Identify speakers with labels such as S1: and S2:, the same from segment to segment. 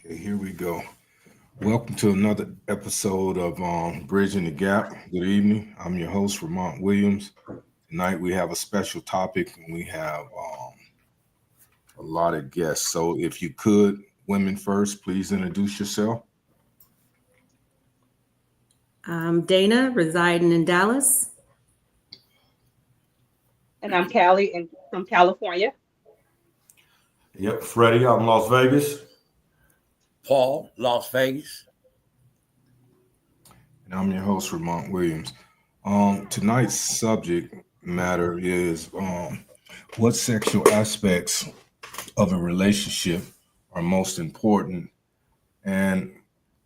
S1: Okay, here we go. Welcome to another episode of Bridging the Gap. Good evening. I'm your host, Vermont Williams. Tonight we have a special topic and we have a lot of guests. So if you could, women first, please introduce yourself.
S2: I'm Dana, residing in Dallas.
S3: And I'm Callie and from California.
S4: Yep, Freddie out in Las Vegas.
S5: Paul, Las Vegas.
S1: And I'm your host, Vermont Williams. Tonight's subject matter is what sexual aspects of a relationship are most important, and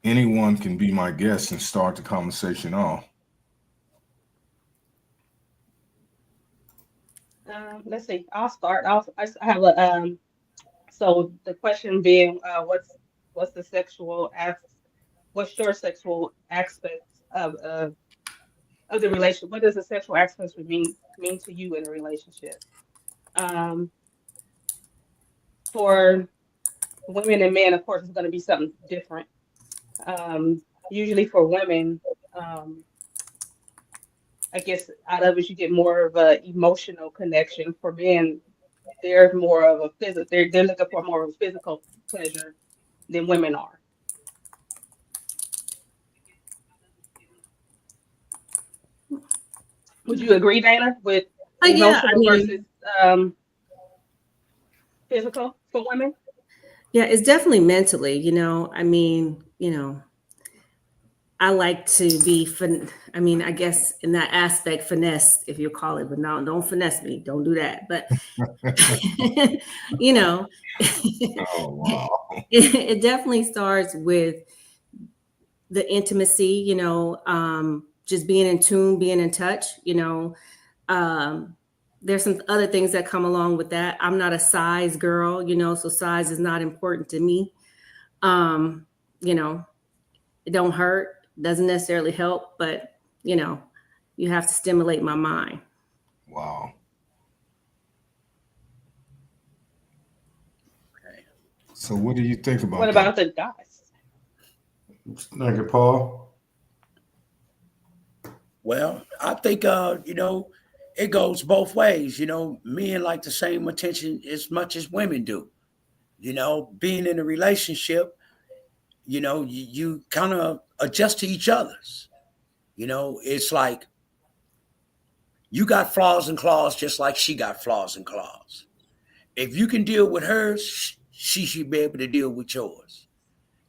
S1: anyone can be my guest and start the conversation off.
S3: Let's see. I'll start. I have a So the question being, what's the sexual as what's your sexual aspects of the relationship? What does the sexual aspects mean to you in a relationship? Um, for women and men, of course, it's going to be something different. Usually for women, um, I guess out of it you get more of a emotional connection. For men, they're more of a physical. They're looking for more of a physical pleasure than women are. Would you agree, Dana, with
S2: Yeah, I
S3: emotional
S2: mean,
S3: versus um, physical for women?
S2: yeah, it's definitely mentally, I like to be, I guess in that aspect, finesse, if you call it, but no, don't finesse me. Don't do that. But, you know,
S1: Oh, wow.
S2: it definitely starts with the intimacy, just being in tune, being in touch, um, there's some other things that come along with that. I'm not a size girl, so size is not important to me. Um, you know, it don't hurt, doesn't necessarily help, but you know, you have to stimulate my mind.
S1: Wow.
S5: Okay.
S1: So, what do you think
S3: What
S1: about that?
S3: about the guys?
S4: Thank you, Paul.
S5: Well, I think it goes both ways. Men like the same attention as much as women do. Being in a relationship, you kind of adjust to each other's. It's like you got flaws and claws just like she got flaws and claws. If you can deal with hers, she should be able to deal with yours.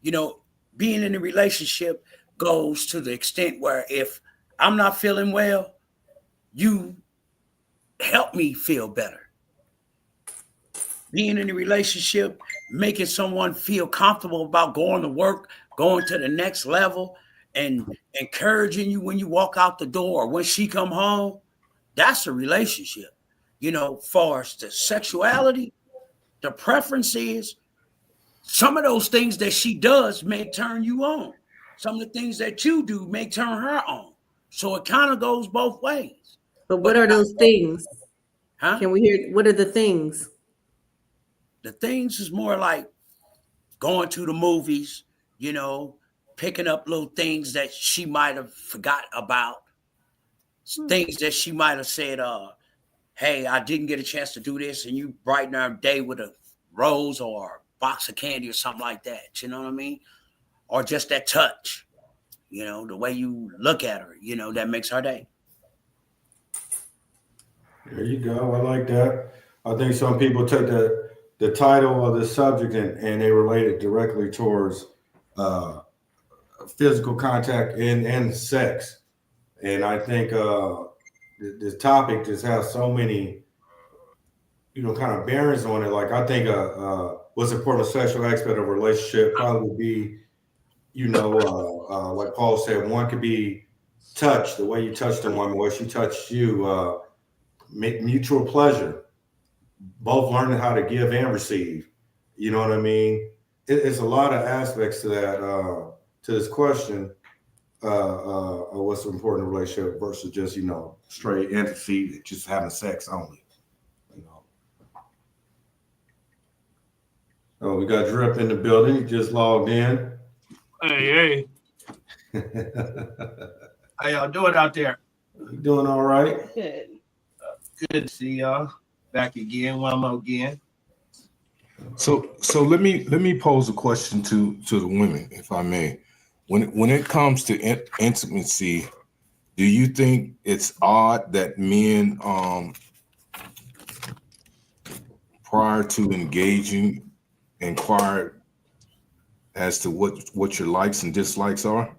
S5: You know, Being in a relationship goes to the extent where if I'm not feeling well, you help me feel better. Being in a relationship, making someone feel comfortable about going to work, going to the next level, and encouraging you when you walk out the door or when she come home, that's a relationship. Far as the sexuality, the preference is some of those things that she does may turn you on. Some of the things that you do may turn her on. So it kind of goes both ways.
S2: But what
S5: But
S2: are those things?
S5: huh?
S2: Can we hear what are the things?
S5: The things is more like going to the movies, you know, picking up little things that she might have forgot about, things that she might have said, hey, I didn't get a chance to do this, and you brighten her day with a rose or a box of candy or something like that. You know what I mean? Or just that touch, the way you look at her, that makes her day.
S4: There you go. I like that. I think some people take the title of the subject and they relate it directly towards uh, physical contact and sex. And I think this topic just has so many, kind of bearings on it. Like I think what's important sexual aspect of a relationship probably would be, like Paul said, one could be touch, the way you touched a woman, the way she touched you, make mutual pleasure, both learning how to give and receive. You know what I mean? It's a lot of aspects to that, to this question, of what's important in a relationship versus just, straight intimacy, just having sex only. You know. Oh, we got Drip in the building. He just logged in.
S6: Hey,
S4: You
S6: how y'all doing out there?
S4: doing all right?
S3: Good.
S6: Good to see y'all back again, one more again.
S1: So let me pose a question to the women, if I may. When it comes to intimacy, do you think it's odd that men prior to engaging inquire as to what your likes and dislikes are?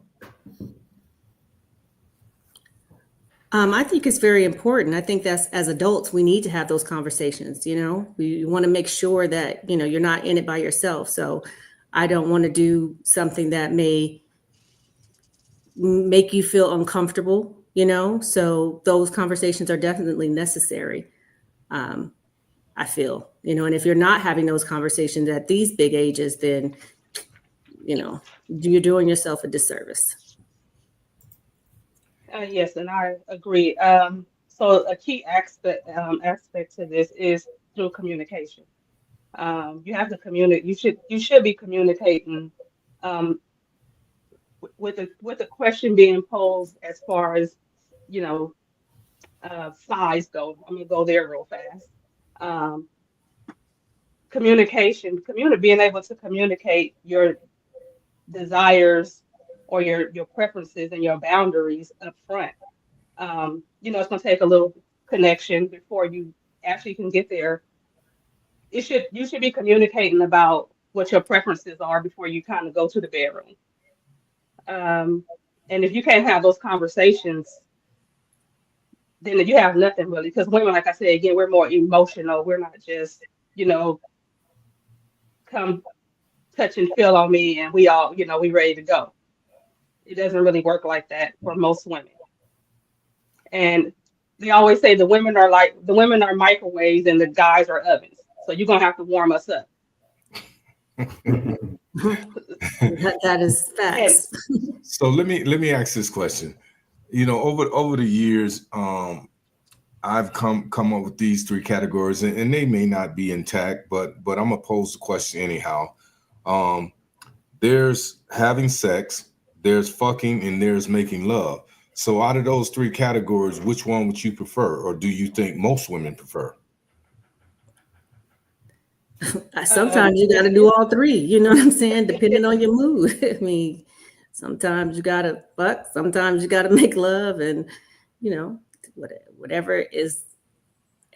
S2: I think it's very important. I think that's, as adults, we need to have those conversations. We want to make sure that, you're not in it by yourself. So I don't want to do something that may make you feel uncomfortable, so those conversations are definitely necessary. I feel, and if you're not having those conversations at these big ages, then, you're doing yourself a disservice.
S3: Yes, and I agree. So a key aspect to this is through communication. You have to communicate. You should be communicating um, with the question being posed as far as you know size go. I'm gonna go there real fast. Um, being able to communicate your desires or your preferences and your boundaries up front. It's gonna take a little connection before you actually can get there. You should be communicating about what your preferences are before you kind of go to the bedroom. Um, and if you can't have those conversations, then you have nothing really. Because women, like I said again, we're more emotional. We're not just, come touch and feel on me and we all, we ready to go. It doesn't really work like that for most women. And they always say the women are microwaves and the guys are ovens. So you're gonna have to warm us up.
S2: That is
S3: And
S2: facts.
S1: So let me ask this question. Over the years, I've come up with these three categories, and they may not be intact, but I'm gonna pose the question anyhow. Um, there's having sex, there's fucking, and there's making love. So out of those three categories, which one would you prefer, or do you think most women prefer?
S2: Sometimes you got to do all three. You know what I'm saying? Depending on your mood. I mean, sometimes you got to fuck. Sometimes you got to make love, and you know, whatever is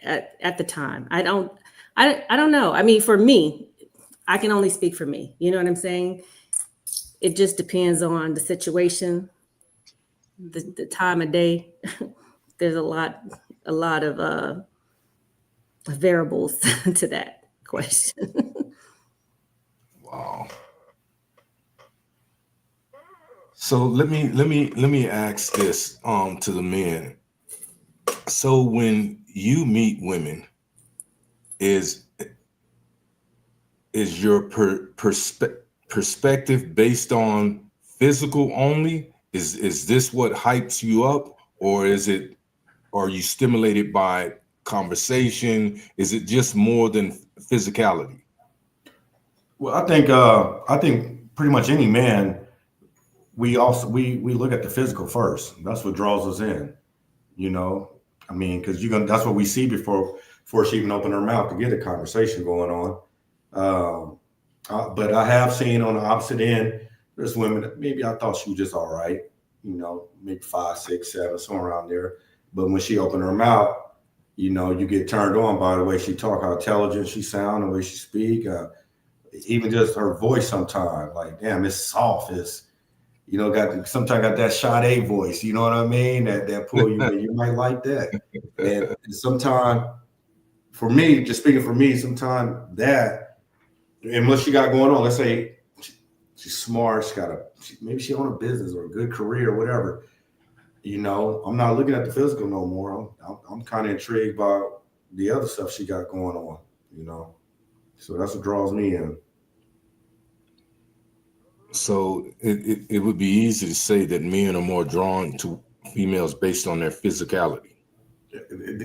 S2: at the time. I don't know. I mean, for me, I can only speak for me. You know what I'm saying? It just depends on the situation, the time of day. There's a lot of variables to that question.
S1: Wow. So let me ask this to the men. So when you meet women, is your perspective based on physical only? Is this what hypes you up, or are you stimulated by conversation? Is it just more than physicality?
S4: Well, I think pretty much any man, we look at the physical first. That's what draws us in. You know, I mean, because that's what we see before she even opened her mouth to get a conversation going on. Um, but I have seen on the opposite end, there's women that maybe I thought she was just all right, maybe 5, 6, 7, somewhere around there. But when she opened her mouth, you get turned on by the way she talk, how intelligent she sound, the way she speak, even just her voice. Sometimes, like, damn, it's soft. It's sometimes got that Sade voice. You know what I mean? That pull you in. You might like that. And sometimes, for me, just speaking for me, sometimes that, and what she got going on, let's say she's smart, maybe she own a business or a good career or whatever. I'm not looking at the physical no more. I'm kind of intrigued by the other stuff she got going on. So that's what draws me in.
S1: So it would be easy to say that men are more drawn to females based on their physicality.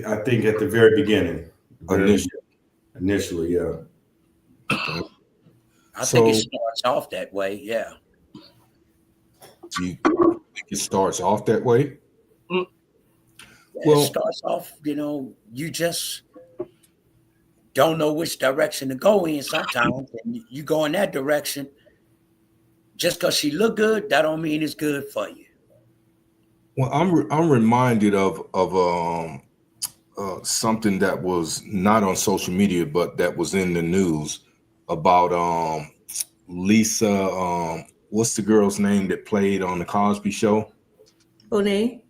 S4: I think at the very beginning,
S1: Initially.
S4: initially, yeah.
S1: Okay.
S5: I think it
S1: So
S5: starts off that way. Yeah.
S1: you think it starts off that way?
S5: Yeah, it
S1: Well,
S5: starts off, you just don't know which direction to go in sometimes, and you go in that direction. Just because she look good, that don't mean it's good for you.
S1: well, I'm reminded of something that was not on social media, but that was in the news about Lisa. What's the girl's name that played on the Cosby Show?
S2: Bonet.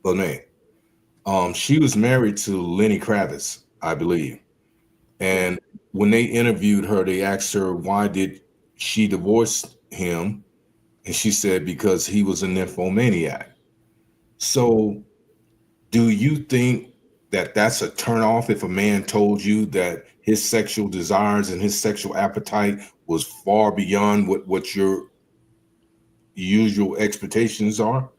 S1: Bonet. She was married to Lenny Kravitz, I believe. And when they interviewed her, they asked her why did she divorce him, and she said because he was a nymphomaniac. So, do you think that that's a turnoff if a man told you that his sexual desires and his sexual appetite was far beyond what your usual expectations are?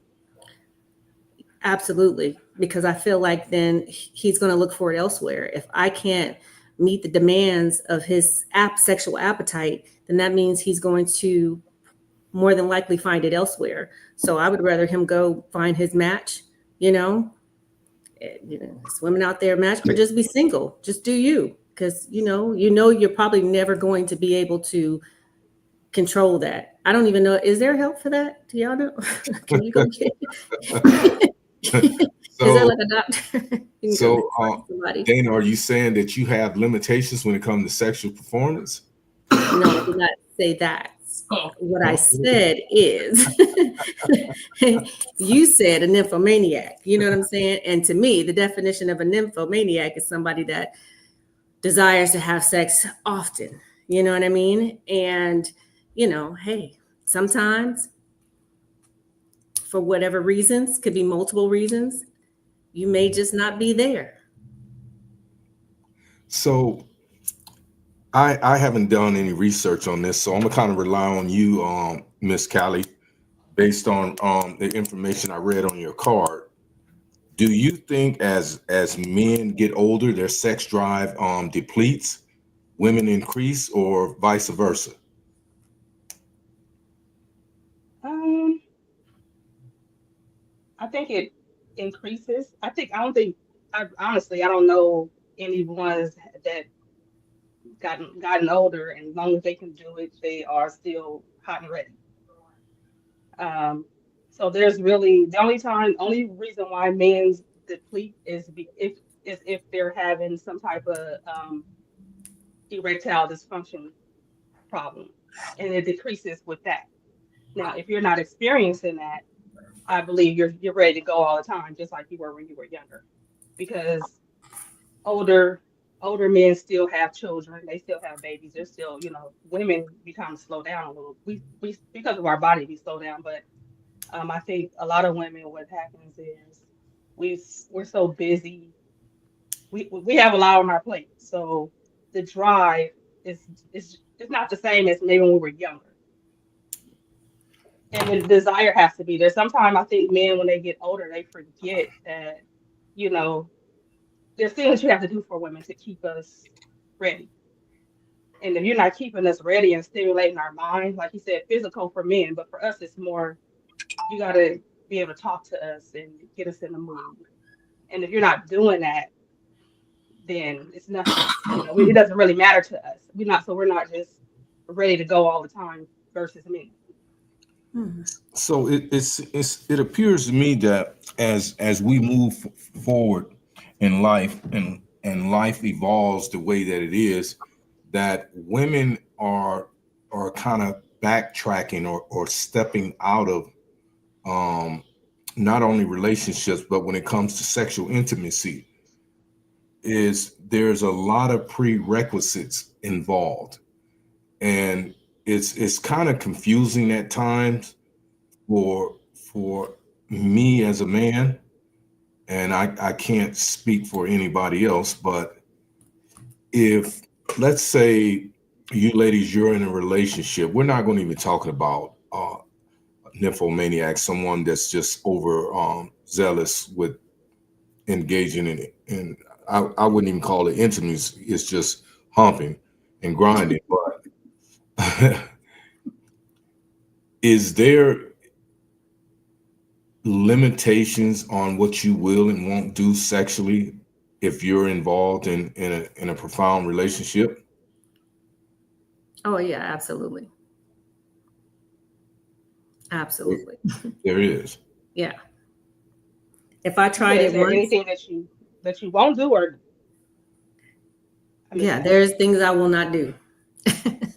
S2: Absolutely, because I feel like then he's going to look for it elsewhere. If I can't meet the demands of his sexual appetite, then that means he's going to more than likely find it elsewhere. So I would rather him go find his match. You know, there's women out there match, or just be single. Just do you, because you're probably never going to be able to control that. I don't even know. Is there help for that? Do y'all know? Can you go get? Is there
S1: So,
S2: like a doctor? You can go
S1: so
S2: find somebody.
S1: Dana, are you saying that you have limitations when it comes to sexual performance?
S2: No, I did not say that. What I said is, you said a nymphomaniac. You know what I'm saying? And to me, the definition of a nymphomaniac is somebody that desires to have sex often. You know what I mean? And, hey, sometimes for whatever reasons, could be multiple reasons, you may just not be there.
S1: So I haven't done any research on this, so I'm gonna kind of rely on you, Miss Callie, based on the information I read on your card. Do you think as men get older, their sex drive depletes, women increase, or vice versa?
S3: Um, I think it increases. I don't think. I honestly, I don't know any ones that gotten older, and as long as they can do it, they are still hot and ready. Um, so there's really only reason why men's deplete if they're having some type of erectile dysfunction problem, and it decreases with that. Now, if you're not experiencing that, I believe you're ready to go all the time, just like you were when you were younger, because older older men still have children, they still have babies, they're still, women, we kind of slow down a little. We because of our body we slow down, but I think a lot of women, what happens is we're so busy, we have a lot on our plate, so the drive is not the same as maybe when we were younger, and the desire has to be there. Sometimes I think men, when they get older, they forget that, you know there's things you have to do for women to keep us ready. And if you're not keeping us ready and stimulating our mind, like you said, physical for men, but for us, it's more, you got to be able to talk to us and get us in the mood. And if you're not doing that, then it's nothing. It doesn't really matter to us. We're not just ready to go all the time versus men.
S2: Hmm.
S1: So it appears to me that as we move forward in life and life evolves the way that it is, that women are kind of backtracking or stepping out of um, not only relationships, but when it comes to sexual intimacy, is there's a lot of prerequisites involved, and it's kind of confusing at times for me as a man, and I can't speak for anybody else, but if let's say you ladies, you're in a relationship, we're not going to even talking about nymphomaniac, someone that's just over zealous with engaging in it, and I wouldn't even call it intimacy, it's just humping and grinding, but is there limitations on what you will and won't do sexually if you're involved in a profound relationship?
S2: Oh yeah, absolutely. Absolutely.
S1: There is.
S2: Yeah. If I tried
S3: Is
S2: it
S3: there
S2: once,
S3: anything that you won't do, or I
S2: yeah,
S3: mean?
S2: there's things I will not do.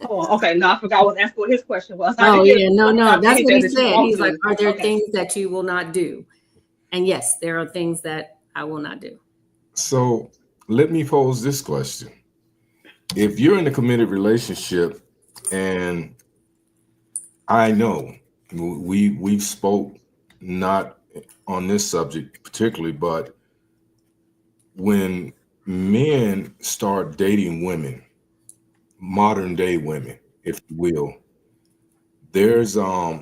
S3: Oh, okay. No, I forgot what that's what his question was. I
S2: Oh
S3: didn't
S2: yeah,
S3: hear.
S2: no,
S3: I
S2: no,
S3: forgot
S2: that's what
S3: anything
S2: he
S3: that you
S2: said.
S3: won't
S2: He's like,
S3: do.
S2: are there
S3: Okay.
S2: things that you will not do? And yes, there are things that I will not do.
S1: So let me pose this question. If you're in a committed relationship, and I know we've spoke not on this subject particularly, but when men start dating women, modern day women, if you will, there's a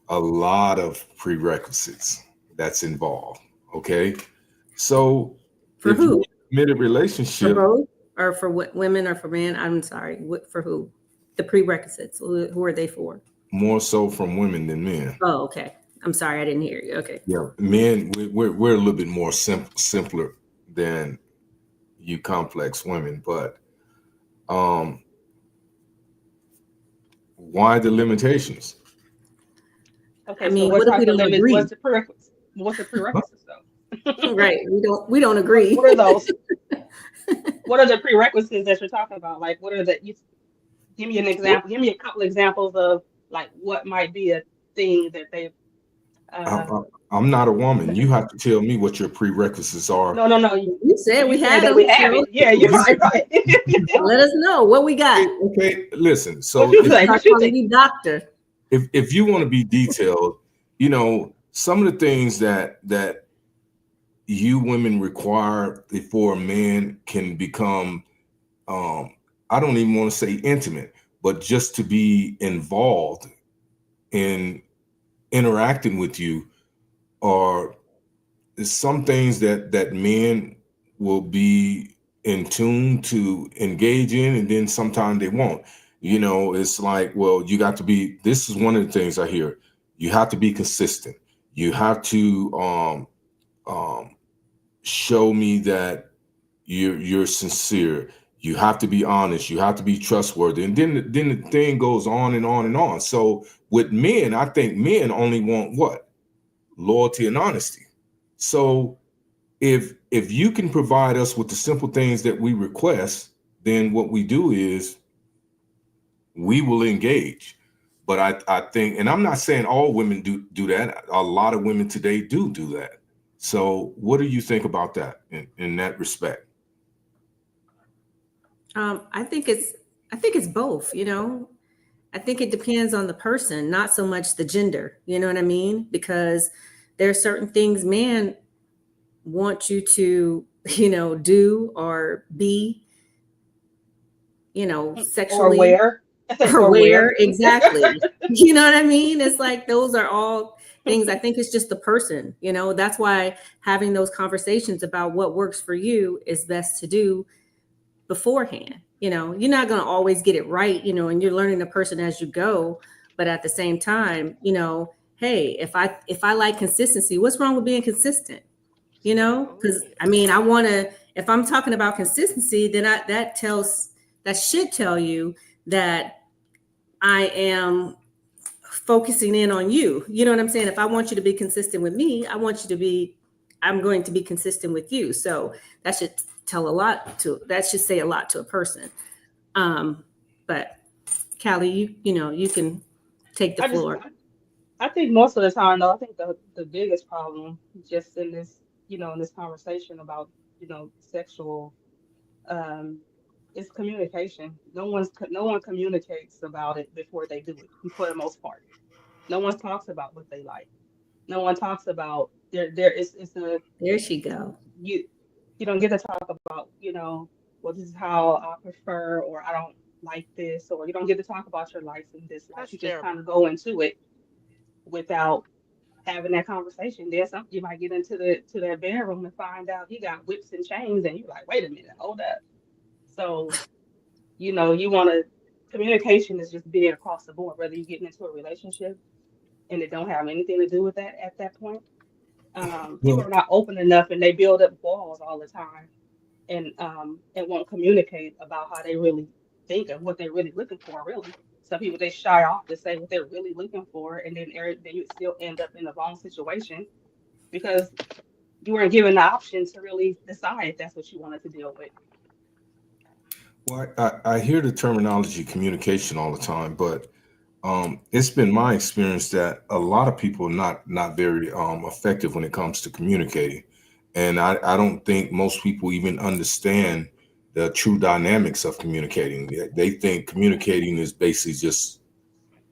S1: lot of prerequisites that's involved. Okay. So
S2: For
S1: if you're in
S2: who?
S1: a committed
S2: For
S1: relationship,
S2: both, or for women, or for men? I'm sorry. For who? The prerequisites. Who are they for?
S1: more so from women than men.
S2: Oh, okay. I'm sorry, I didn't hear you. Okay.
S1: Yeah, men, we're a little bit more simpler than you complex women, but um, why the limitations?
S2: I
S3: Okay. So
S2: mean,
S3: what
S2: what if we
S3: type of
S2: don't
S3: limits?
S2: agree?
S3: What's the prerequisites? What's the prerequisites though?
S2: Right. We don't
S3: What
S2: agree.
S3: What are those? What are the prerequisites that you're talking about? Like, what are the? Give me an
S1: Well,
S3: example. Give me a couple examples of like what might be a thing that they.
S1: I'm,
S3: Uh,
S1: I'm I'm not a woman. You have to tell me what your prerequisites are.
S3: no, no, no.
S2: You said
S3: You
S2: we
S3: said
S2: had
S3: that
S2: them,
S3: we have
S2: so
S3: it. Yeah, you're right. Right.
S2: let us know what we got.
S1: Okay, listen.
S3: What
S1: So
S3: you
S1: if
S3: say?
S2: Start
S3: What you
S2: calling
S3: think?
S2: you doctor.
S1: if you want to be detailed, some of the things that you women require before a man can become, um, I don't even want to say intimate, but just to be involved in interacting with you, are some things that men will be in tune to engage in, and then sometimes they won't. It's like, well, you got to be. This is one of the things I hear. You have to be consistent. You have to um, show me that you're sincere. You have to be honest. You have to be trustworthy. And then the thing goes on and on and on. So with men, I think men only want what? Loyalty and honesty. So if you can provide us with the simple things that we request, then what we do is we will engage. But I think, and I'm not saying all women do that. A lot of women today do that. So what do you think about that in that respect?
S2: I think it's both, I think it depends on the person, not so much the gender. You know what I mean? Because there are certain things men want you to, do or be,
S3: Or
S2: sexually
S3: where?
S2: or
S3: Or
S2: wear.
S3: where?
S2: Exactly. You know what I mean? It's like those are all things. I think it's just the person, That's why having those conversations about what works for you is best to do beforehand. You're not going to always get it right, and you're learning the person as you go. But at the same time, hey, if I like consistency, what's wrong with being consistent? Because I mean, I want to. If I'm talking about consistency, then that should tell you that I am focusing in on you. You know what I'm saying? If I want you to be consistent with me, I'm going to be consistent with you. So that should that should say a lot to a person. But Callie, you can take the
S3: I just,
S2: floor.
S3: I think most of the time, though, I think the biggest problem just in this, in this conversation about, sexual, um, is communication. No one communicates about it before they do it, for the most part. No one talks about what they like. No one talks about it's a
S2: There she go.
S3: you you don't get to talk about, well, this is how I prefer, or I don't like this, or you don't get to talk about your likes and dislikes. You just kind of go into it without having that conversation. Then some you might get into the to that bedroom and find out he got whips and chains, and you're like, wait a minute, hold up. So, you want to communication is just big across the board, whether you're getting into a relationship and it don't have anything to do with that at that point. People are
S1: Well,
S3: not open enough and they build up walls all the time and won't communicate about how they really think and what they're really looking for, really. Some people they shy off to say what they're really looking for, and then you still end up in the wrong situation because you weren't given the option to really decide if that's what you wanted to deal with.
S1: well, I hear the terminology communication all the time, but it's been my experience that a lot of people are not very effective when it comes to communicating, and I don't think most people even understand the true dynamics of communicating. They think communicating is basically just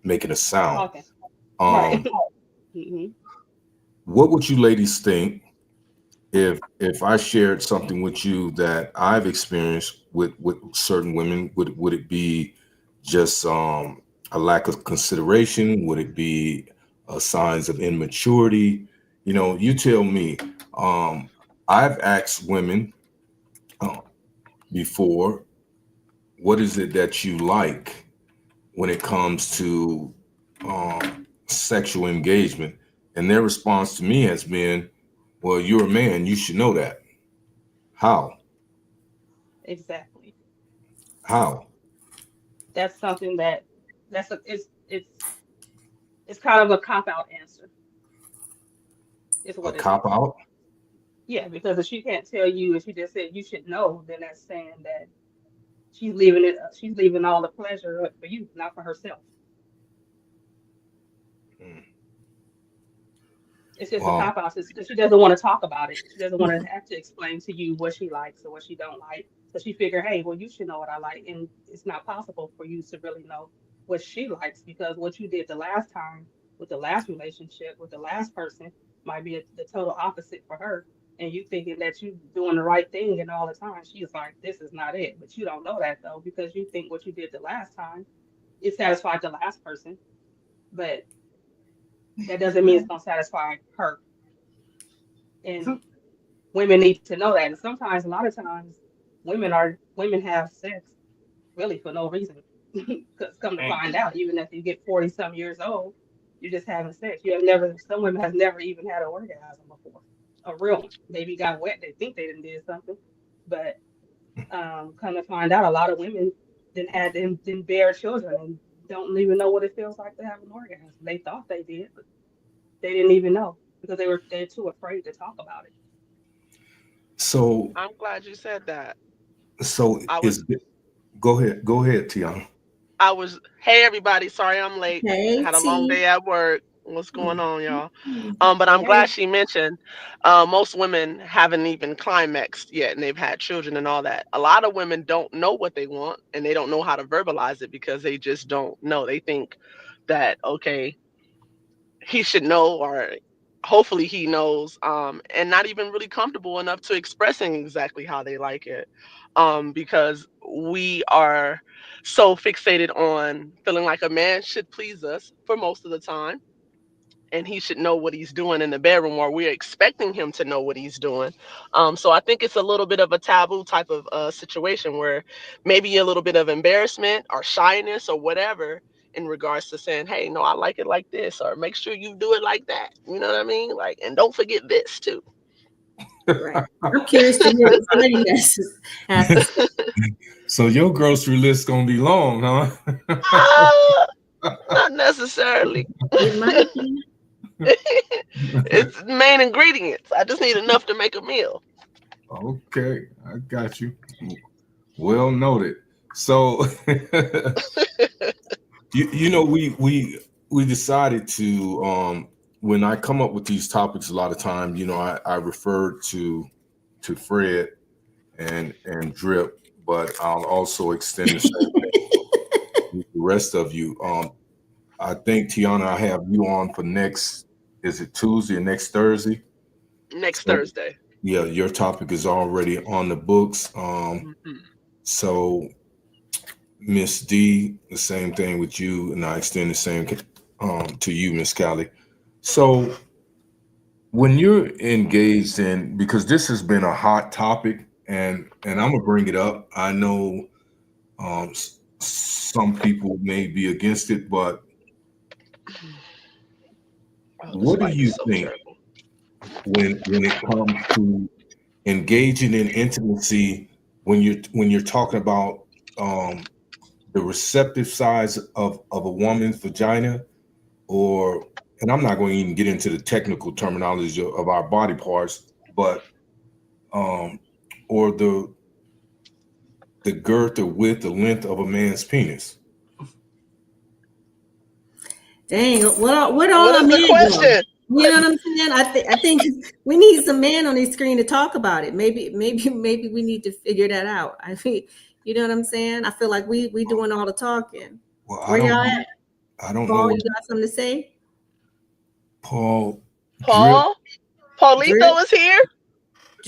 S1: making a sound.
S3: Talking, right?
S1: Um,
S3: Hmm.
S1: what would you ladies think if I shared something with you that I've experienced with certain women? Would it be just a lack of consideration? Would it be signs of immaturity? You tell me. Um, I've asked women uh, before, what is it that you like when it comes to sexual engagement? And their response to me has been, well, you're a man, you should know that. How?
S3: Exactly.
S1: How?
S3: That's something that that's a it's kind of a cop out answer. Is
S1: A
S3: what it
S1: cop
S3: is.
S1: out?
S3: Yeah, because if she can't tell you, if she just said you should know, then that's saying that she's leaving it. She's leaving all the pleasure up for you, not for herself.
S1: Hmm.
S3: It's just a
S1: Wow.
S3: cop out because she doesn't want to talk about it. She doesn't want to have to explain to you what she likes or what she don't like. So she figure, hey, well, you should know what I like, and it's not possible for you to really know what she likes because what you did the last time with the last relationship with the last person might be the total opposite for her. And you thinking that you doing the right thing and all the time, she's like, this is not it. But you don't know that though because you think what you did the last time it satisfied the last person, but that doesn't mean it's gonna satisfy her. And women need to know that. And sometimes, a lot of times, women have sex really for no reason. Because come to
S6: And
S3: find out, even if you get 40 some years old, you're just having sex. You have never. Some women have never even had an orgasm before. A real one. Maybe got wet. They think they didn't did something, but come to find out, a lot of women didn't bear children and don't even know what it feels like to have an orgasm. They thought they did, but they didn't even know because they're too afraid to talk about it.
S1: So,
S7: I'm glad you said that.
S1: so
S7: I was
S1: is go ahead, Tiana.
S7: I was hey everybody, sorry I'm late.
S2: Hey,
S7: Had a long
S2: T.
S7: day at work. What's going on, y'all? But I'm
S2: Hey.
S7: glad she mentioned most women haven't even climaxed yet and they've had children and all that. A lot of women don't know what they want and they don't know how to verbalize it because they just don't know. They think that okay, he should know or hopefully he knows and not even really comfortable enough to expressing exactly how they like it because we are so fixated on feeling like a man should please us for most of the time and he should know what he's doing in the bedroom or we're expecting him to know what he's doing. So I think it's a little bit of a taboo type of situation where maybe a little bit of embarrassment or shyness or whatever in regards to saying, hey, no, I like it like this, or make sure you do it like that. You know what I mean? Like, and don't forget this too.
S2: Right. I'm curious to hear what Freddie has to say.
S1: So your grocery list gonna be long, huh?
S7: uh, Not necessarily.
S2: It might be.
S7: It's main ingredients. I just need enough to make a meal.
S1: Okay, I got you. Well noted. So, we decided to when I come up with these topics, a lot of times, I refer to Fred and Drip, but I'll also extend the same to the rest of you. I think Tiana, I have you on for next. Is it Tuesday or next Thursday?
S7: Next
S1: So
S7: Thursday.
S1: yeah, your topic is already on the books.
S7: Mhm.
S1: So Miss D, the same thing with you, and I extend the same to you, Miss Callie. So when you're engaged in, because this has been a hot topic, and I'm gonna bring it up. I know some people may be against it, but
S7: Oh, the
S1: what do
S7: spike
S1: you
S7: is so
S1: think
S7: terrible.
S1: when it comes to engaging in intimacy when you're talking about um, the receptive size of a woman's vagina, or and I'm not going to even get into the technical terminology of our body parts, but um, or the girth, the width, the length of a man's penis.
S2: Dang, what
S7: What
S2: all our
S7: is the
S2: men doing?
S7: question?
S2: You know what I'm saying? I think we need some man on the screen to talk about it. Maybe we need to figure that out. I think you know what I'm saying. I feel like we doing all the talking.
S1: Well,
S2: Where y'all at?
S1: I don't
S2: Paul,
S1: know
S2: you got something to say?
S1: Paul Drip.
S7: Paul? Paulito
S2: Drip,
S7: is here?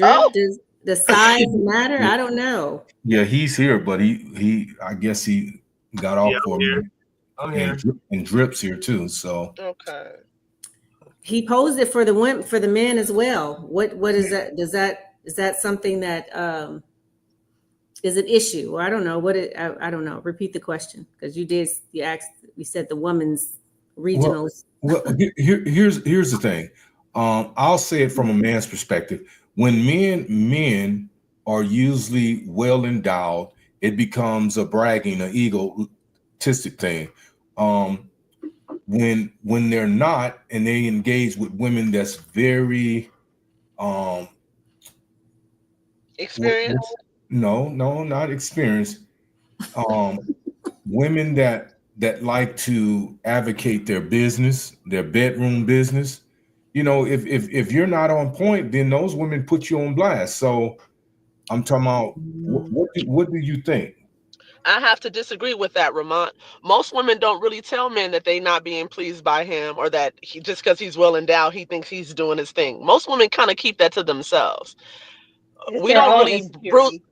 S7: Oh,
S2: does the size matter? I don't know.
S1: Yeah, he's here, but he I guess he got
S6: Yeah,
S1: off for a
S6: I'm here.
S1: minute,
S6: I'm
S1: and
S6: here.
S1: and Drip's here too. So
S7: okay.
S2: He posed it for the women, for the men as well. What is that? Is that something that is an issue? Or I don't know I don't know. Repeat the question because you asked, you said the women's
S1: well,
S2: regionals.
S1: here's the thing. I'll say it from a man's perspective. When men are usually well endowed, it becomes a bragging, an egotistic thing. Um, when they're not, and they engage with women that's very um,
S7: Experience?
S1: no, not experienced. Women that like to advocate their business, their bedroom business. You know, if you're not on point, then those women put you on blast. So I'm talking about what do you think?
S7: I have to disagree with that, Ramont. Most women don't really tell men that they not being pleased by him or that he just because he's well endowed, he thinks he's doing his thing. Most women kind of keep that to themselves.
S3: It's
S7: We
S3: their
S7: don't
S3: own
S7: really bruise.
S3: insecurity.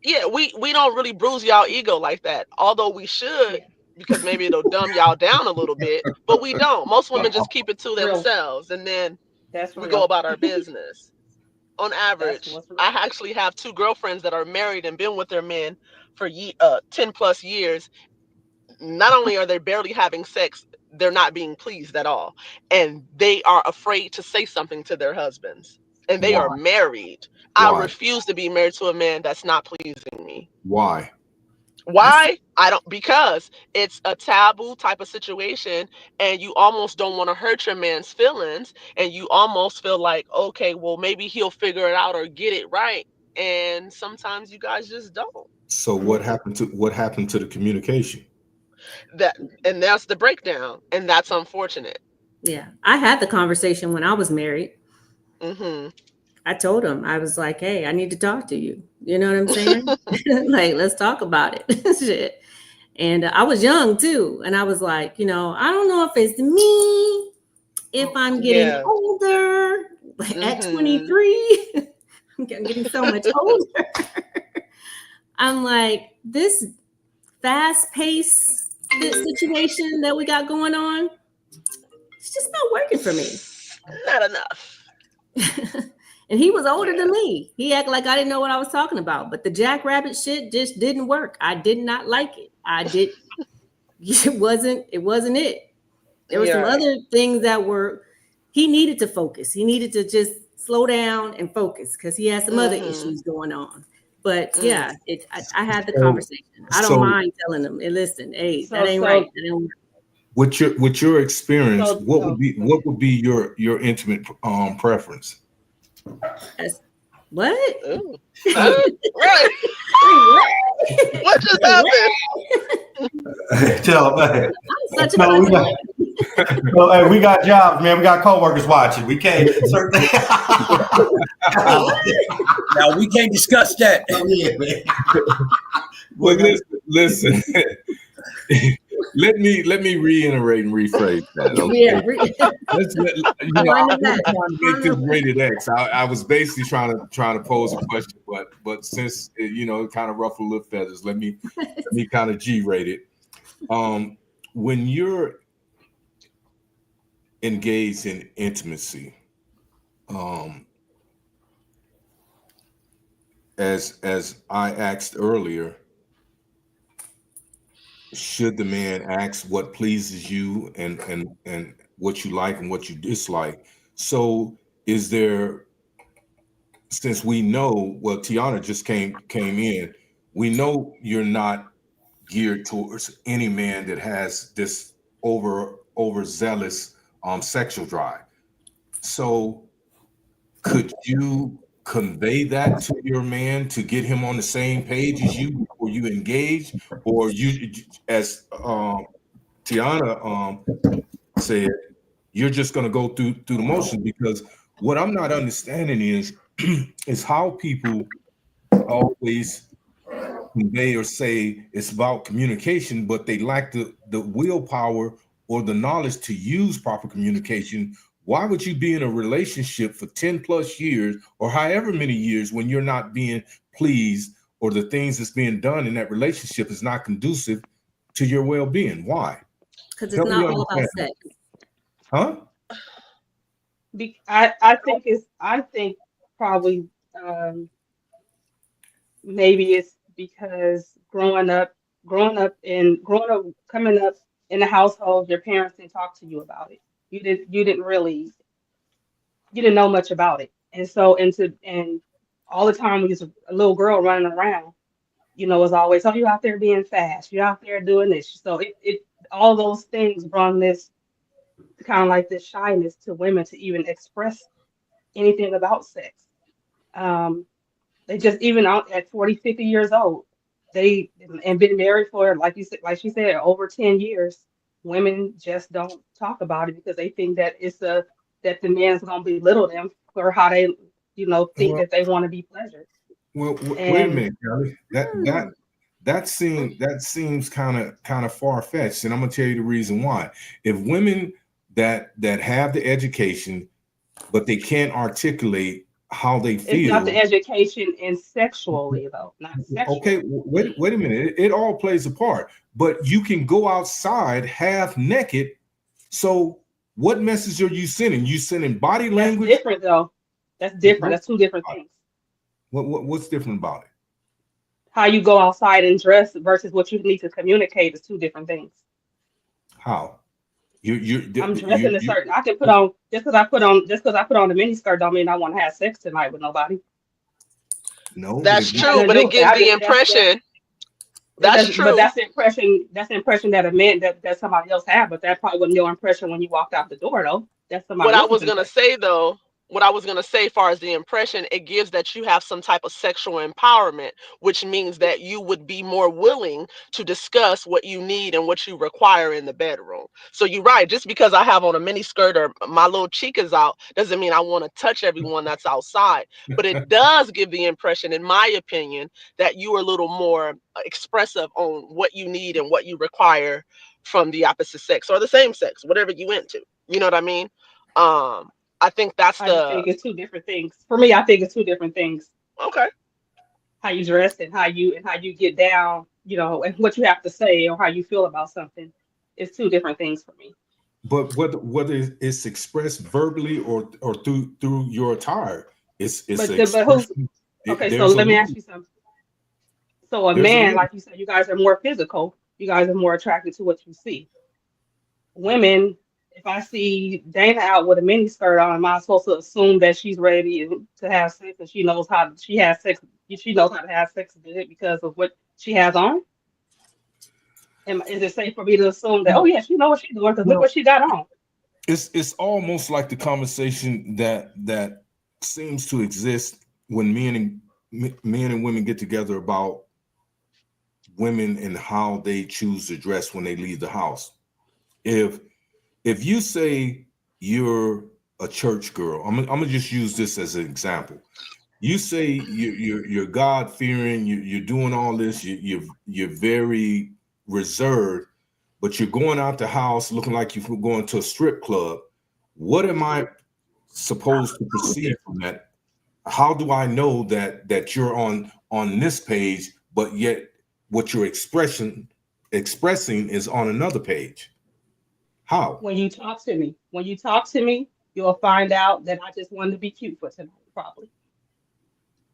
S7: Yeah, we don't really bruise y'all ego like that. Although we should,
S3: Yeah,
S7: because maybe it'll dumb y'all down a little bit. But we don't. Most women just keep it to
S3: real.
S7: themselves, and then
S3: That's
S7: we go
S3: real.
S7: about our business. On
S3: That's
S7: average,
S3: what's
S7: I
S3: real.
S7: actually have two girlfriends that are married and been with their men for 10 plus years. Not only are they barely having sex, they're not being pleased at all. And they are afraid to say something to their husbands. And they are
S1: Why?
S7: married. I
S1: Why?
S7: refuse to be married to a man that's not pleasing me.
S1: Why?
S7: Why? I don't, because it's a taboo type of situation and you almost don't want to hurt your man's feelings and you almost feel like, okay, well maybe he'll figure it out or get it right. And sometimes you guys just don't.
S1: So what happened to the communication?
S7: That and that's the breakdown and that's unfortunate.
S2: Yeah, I had the conversation when I was married.
S7: Mhm.
S2: I told him, I was like, hey, I need to talk to you. You know what I'm saying? Like, let's talk about it. Shit. And I was young too. And I was like, I don't know if it's me, if I'm getting
S7: Yeah.
S2: older at
S7: Mhm.
S2: 23. I'm getting so much older. I'm like, this fast paced situation that we got going on, it's just not working for me.
S7: Not enough.
S2: And he was older
S7: Yeah.
S2: than me. He acted like I didn't know what I was talking about. But the jackrabbit shit just didn't work. I did not like it. I did. It wasn't it. There were some
S7: Yeah.
S2: other things that were. He needed to focus. He needed to just slow down and focus because he had some other
S7: Mhm.
S2: issues going on. But
S7: Mm.
S2: yeah, I had the
S1: So
S2: conversation. I don't
S1: so
S2: mind telling them, hey, listen, hey, that
S3: So
S2: ain't right.
S3: so
S2: That ain't work.
S1: with your experience,
S3: so oh, go
S1: what
S3: ahead.
S1: would be your intimate preference?
S2: That's, what?
S7: Ooh. Huh? Right.
S2: Wait, what?
S7: What just
S2: Wait, what?
S7: happened?
S4: Tell them,
S2: I'm such a
S4: no, we
S2: country
S4: got,
S2: lady.
S4: no, hey, we got jobs, man. We got coworkers watching. We can't.
S2: Wait, what?
S5: Now we can't discuss that.
S4: Yeah, man.
S1: Well,
S4: Boy,
S1: listen. let me reiterate and rephrase that.
S2: Yeah,
S1: Okay,
S2: run
S1: I
S2: it back.
S1: wasn't trying to make
S2: Run
S1: this
S2: it back.
S1: rated X. I was basically trying to pose a question, but since it kind of ruffled a little feathers, let me kind of G-rate it. When you're engaged in intimacy, um, as I asked earlier, should the man ask what pleases you and what you like and what you dislike? So is there, since we know, well, Tiana just came in, we know you're not geared towards any man that has this overzealous sexual drive. So could you convey that to your man to get him on the same page as you before you engage, or you, as Tiana said, you're just going to go through the motions? Because what I'm not understanding is how people always convey or say it's about communication, but they lack the willpower or the knowledge to use proper communication. Why would you be in a relationship for 10 plus years or however many years when you're not being pleased, or the things that's being done in that relationship is not conducive to your well-being? Why?
S2: Because it's
S1: Help me
S2: not all about
S1: understand.
S2: sex.
S1: Huh?
S3: I think probably maybe it's because growing up coming up in the household, your parents didn't talk to you about it. You didn't know much about it. And so and all the time when you're a little girl running around, it's always, oh, you out there being fast, you're out there doing this. So it all those things brought this kind of like this shyness to women to even express anything about sex. Um, they just even out at 40, 50 years old, they and been married for, like you said, like she said, over 10 years. Women just don't talk about it because they think that that the man's gonna belittle them for how they, think
S1: Well,
S3: that they want to be pleasured.
S1: wait a
S3: And
S1: minute, Kelly. That seems kind of far fetched, and I'm gonna tell you the reason why. If women that have the education, but they can't articulate how they
S3: it's not the
S1: feel.
S3: education in sexually though, not
S1: Okay,
S3: sexually.
S1: wait a minute. It all plays a part, but you can go outside half naked. So, what message are you sending? You sending body
S3: That's
S1: language?
S3: different though. That's
S1: What,
S3: different.
S1: what,
S3: That's two different things.
S1: what's different about it?
S3: How you go outside and dress versus what you need to communicate is two different things.
S1: How
S3: I'm
S1: you
S3: dressing a certain. I can put on just because I put on a mini skirt don't mean I want to have sex tonight with nobody.
S1: no, but
S7: That's
S1: if you,
S3: That got
S7: true,
S3: nothing to
S7: but
S3: do
S7: it
S3: with it.
S7: gives
S3: I
S7: the
S3: just that's
S7: impression.
S3: it
S7: That's
S3: does, but
S7: true.
S3: that's the impression that a man that somebody else had. But that probably wasn't your impression when you walked out the door though. That's
S7: what
S3: somebody
S7: I
S3: else's
S7: was gonna
S3: impression.
S7: say though, what I was gonna say, far as the impression, it gives that you have some type of sexual empowerment, which means that you would be more willing to discuss what you need and what you require in the bedroom. So you're right. Just because I have on a mini skirt or my little cheek is out doesn't mean I want to touch everyone that's outside. But it does give the impression, in my opinion, that you are a little more expressive on what you need and what you require from the opposite sex or the same sex, whatever you into. You know what I mean? Um, I think that's
S3: I just
S7: the
S3: think it's two different things. For me, I think it's two different things.
S7: okay.
S3: How you dress and how you get down, and what you have to say or how you feel about something. It's two different things for me.
S1: but whether it's expressed verbally or through your attire, it's
S3: But
S1: an
S3: but who's
S1: expression.
S3: okay? So
S1: There's a
S3: let me ask
S1: limit.
S3: you something. So a
S1: There's a
S3: man,
S1: limit.
S3: like you said, you guys are more physical. You guys are more attracted to what you see. Women, if I see Dana out with a mini skirt on, am I supposed to assume that she's ready to have sex and she has sex? She knows how to have sex good because of what she has on? Is it safe for me to assume that? Oh yeah, she knows what she's doing because look what
S1: Well,
S3: she got on.
S1: it's almost like the conversation that seems to exist when men and women get together about women and how they choose to dress when they leave the house. If if you say you're a church girl, I'm gonna just use this as an example. You say you're God fearing, you're doing all this, you're very reserved, but you're going out the house looking like you're going to a strip club. What am I supposed to perceive from that? How do I know that you're on this page, but yet what you're expressing is on another page? How?
S3: When you talk to me, you'll find out that I just wanted to be cute for tonight, probably.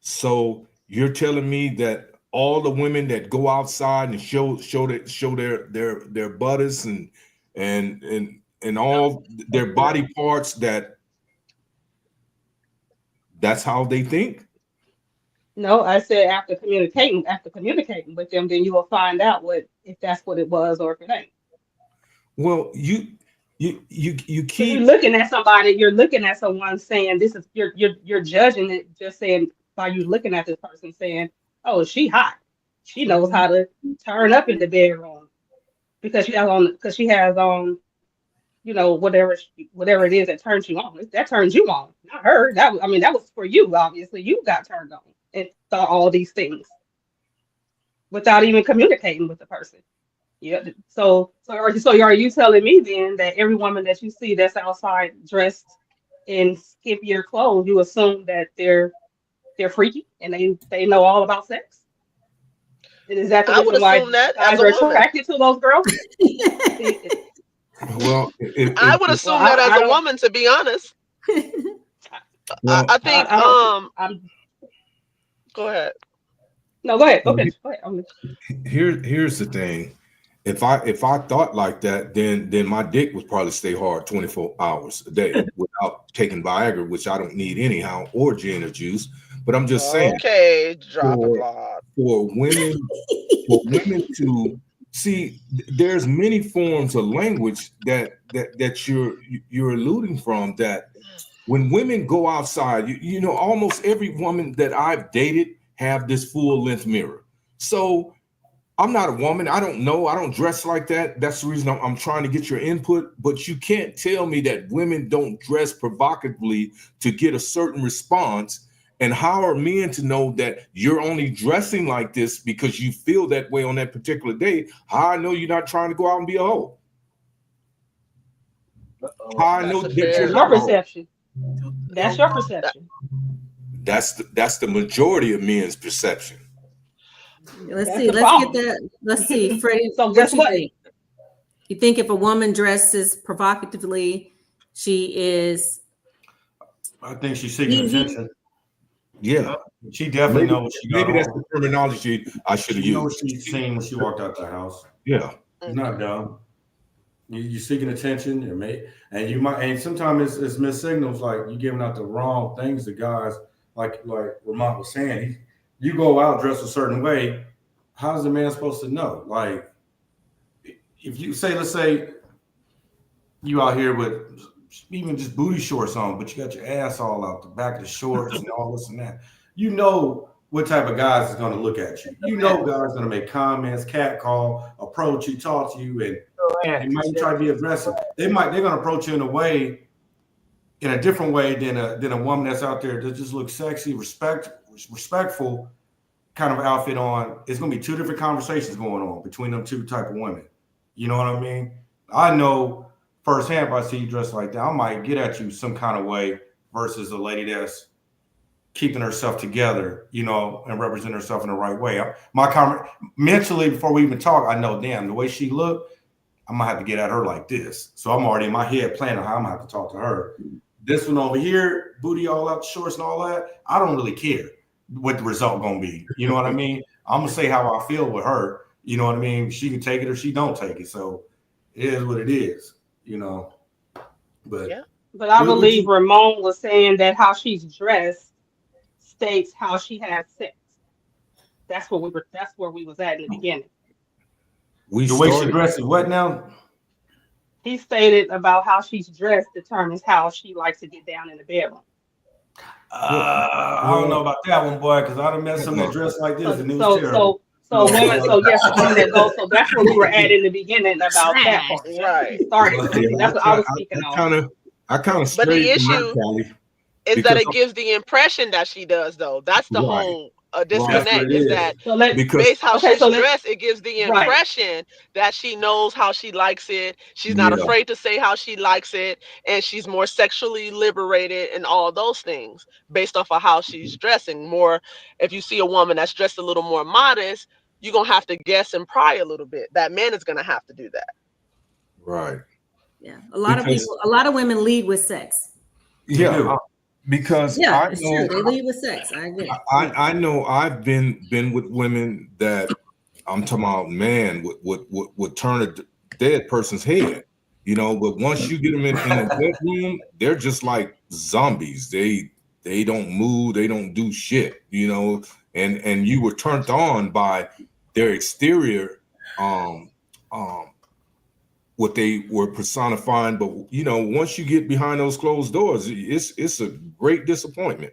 S1: So you're telling me that all the women that go outside and show their buttocks and all their body parts, that's how they think?
S3: No, I said after communicating with them, then you will find out if that's what it was or if it ain't.
S1: Well, you
S3: Because
S1: keep
S3: you're looking at someone saying this is you're judging it just saying by you looking at this person saying, oh, she hot. She knows how to turn up in the bedroom because she has on, whatever it is that turns you on. That turns you on, not her. That was for you, obviously. You got turned on and thought all these things without even communicating with the person. Yeah. So are you telling me then that every woman that you see that's outside dressed in skimpier clothes, you assume that they're freaky and they know all about sex? And is that the
S7: I would
S3: reason why
S7: assume that as
S3: guys
S7: a
S3: are
S7: woman.
S3: attracted to those girls? See,
S1: well
S7: I would
S3: well,
S7: assume that as
S3: I
S7: a
S3: don't.
S7: woman, to be honest. I
S1: well
S7: think
S3: I don't. I'm
S7: go ahead.
S3: no. Go ahead. Go finish. Go ahead.
S1: here's the thing. If I thought like that, then my dick would probably stay hard 24 hours a day without taking Viagra, which I don't need anyhow, or gin or juice. But I'm just saying,
S7: Okay, drop it,
S1: for
S7: Claude.
S1: for women to see, there's many forms of language that you're alluding from, that when women go outside, almost every woman that I've dated have this full length mirror. So I'm not a woman. I don't know. I don't dress like that. That's the reason I'm trying to get your input. But you can't tell me that women don't dress provocatively to get a certain response. And how are men to know that you're only dressing like this because you feel that way on that particular day? How I know you're not trying to go out and be a hoe? How I know
S7: That's a
S1: that you're
S3: That's
S7: fair.
S3: your
S1: not a hoe?
S3: perception. That's your perception.
S1: That's the majority of men's perception.
S2: Let's
S3: That's
S2: see.
S3: the
S2: Let's get
S3: problem.
S2: that. Let's see, Freddie.
S3: So
S2: What
S3: guess
S2: you
S3: what?
S2: think? You think if a woman dresses provocatively, she is
S4: I think she's seeking
S2: easy?
S4: attention.
S1: Yeah,
S4: She definitely
S1: maybe
S4: knows what she got
S1: maybe that's
S4: on.
S1: the terminology I should have
S4: She knows
S1: used.
S4: what she's seen when she walked out the house.
S1: Yeah.
S4: She's not dumb. You're seeking attention, and you might, and sometimes it's missed signals, like you giving out the wrong things to guys. Like Ramont was saying, you go out dressed a certain way. How's the man supposed to know? Like, if you say, let's say, you out here with even just booty shorts on, but you got your ass all out the back of the shorts and all this and that. You know what type of guys is going to look at you. You know guys going to make comments, catcall, approach you, talk to you, and they might try to be aggressive. They're going to approach you in a different way than a woman that's out there that just looks sexy, respectful kind of outfit on. It's going to be two different conversations going on between them two type of women. You know what I mean? I know firsthand, if I see you dressed like that, I might get at you some kind of way versus a lady that's keeping herself together, and representing herself in the right way. Mentally, before we even talk, I know, damn, the way she looked, I'm gonna have to get at her like this. So I'm already in my head planning how I'm gonna have to talk to her. This one over here, booty all out, the shorts and all that, I don't really care what the result gonna be. You know what I mean? I'm gonna say how I feel with her. You know what I mean? She can take it or she don't take it. So it is what it is. But
S7: Yeah.
S3: But I
S4: what
S3: believe
S4: you,
S3: Ramon was saying that how she's dressed states how she has sex. That's where we was at in the beginning.
S1: We
S4: the way she
S1: started.
S4: dresses, what now?
S3: He stated about how she's dressed determines how she likes to get down in the bedroom.
S4: I don't know about that one, boy, because I done met some that dress like this,
S3: So
S4: and it was
S3: so
S4: terrible.
S3: so women, so yes, a woman that goes, so that's where we were at in the beginning about that part. That's what he
S7: Right.
S3: started with.
S1: Yeah,
S3: That's what I was speaking
S1: I
S3: on.
S1: kind of
S7: But the
S1: strayed from that,
S7: issue
S1: Callie,
S7: is that
S1: because
S7: it gives the impression that she does, though. That's the
S1: right,
S7: whole
S1: right,
S4: That's what
S7: disconnect,
S4: it
S7: is
S4: is.
S7: that
S3: So let
S1: because
S7: based how
S3: okay,
S7: she's
S3: so let
S7: dressed, it gives the
S3: right.
S7: impression that she knows how she likes it. She's not
S1: yeah,
S7: afraid to say how she likes it, and she's more sexually liberated and all those things based off of how she's dressing. More, if you see a woman that's dressed a little more modest, you're gonna have to guess and pry a little bit. That man is gonna have to do that.
S1: right,
S2: Yeah. A lot of
S1: because
S2: people, a lot of women lead with sex.
S4: They
S1: yeah,
S4: do.
S1: because
S2: Yeah,
S1: I
S2: it's
S1: know
S2: true. They lead with sex. I agree.
S1: I know I've been with women that I'm talking about, man, would turn a dead person's head, you know. But once you get them in the bedroom, they're just like zombies. They don't move, they don't do shit, you know. And you were turned on by their exterior, um, um, what they were personifying. But you know, once you get behind those closed doors, it's a great disappointment.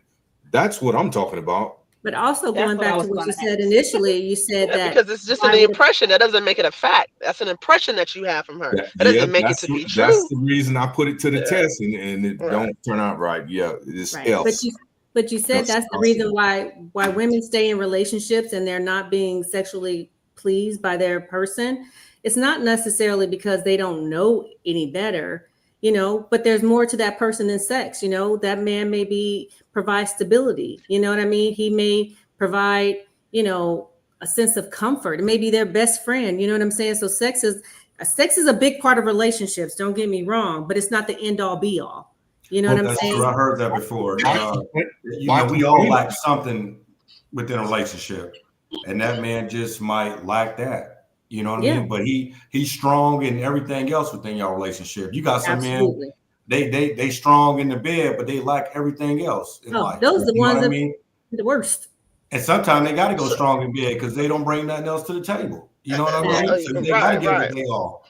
S1: That's what I'm talking about.
S2: But also
S3: That's
S2: going
S3: what I
S2: back to
S3: was
S2: what
S3: going
S2: you
S3: to
S2: said
S3: ask.
S2: initially, you said
S7: Yeah,
S2: that
S7: because it's just an
S2: why would
S7: impression. That doesn't make it a fact. That's an impression that you have from her. That
S1: Yeah,
S7: doesn't make it to be
S1: that's
S7: true.
S1: the reason I put it to the
S7: Yeah.
S1: test, and it
S7: Right.
S1: don't turn out right. Yeah, it's
S2: right?
S1: else.
S2: But you said
S1: Else
S2: that's the reason
S1: possible.
S2: why women stay in relationships and they're not being sexually pleased by their person. It's not necessarily because they don't know any better, you know, but there's more to that person than sex. You know, that man may provide stability. You know what I mean? He may provide, you know, a sense of comfort. It may be their best friend. You know what I'm saying? So sex is a big part of relationships. Don't get me wrong, but it's not the end all be all. You know what I'm
S4: That's true.
S2: saying?
S4: I heard that before.
S1: Why
S4: We all
S1: complain?
S4: lack something within a relationship, and that man just might lack that. You know what I
S2: Yeah,
S4: mean? But he's strong in everything else within your relationship. You got some men,
S2: absolutely.
S4: they strong in the bed, but they lack everything else in
S2: Oh,
S4: life.
S2: those are the
S4: You know
S2: ones
S4: what I
S2: that
S4: mean?
S2: the worst.
S4: And sometimes they got to go
S7: So,
S4: strong in bed because they don't bring nothing else to the table. You know what I
S2: Facts.
S4: mean? So they got to
S7: right,
S4: give a
S7: right.
S4: day off.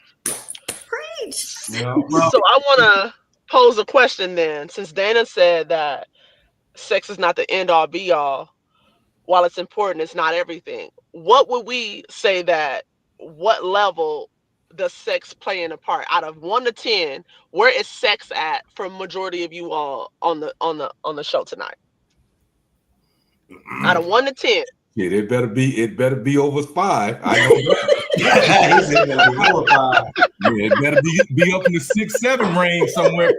S2: Preach.
S4: You know?
S6: Well,
S7: So I want to pose a question then, since Dana said that sex is not the end all be all. While it's important, it's not everything. What would we say that? What level does sex play in a part? Out of 1 to 10, where is sex at for majority of you all on the show tonight? Out of 1 to 10.
S1: Yeah, it better be over 5. I know that.
S4: He said that before 5.
S1: Yeah, it better be up in the 6, 7 range somewhere.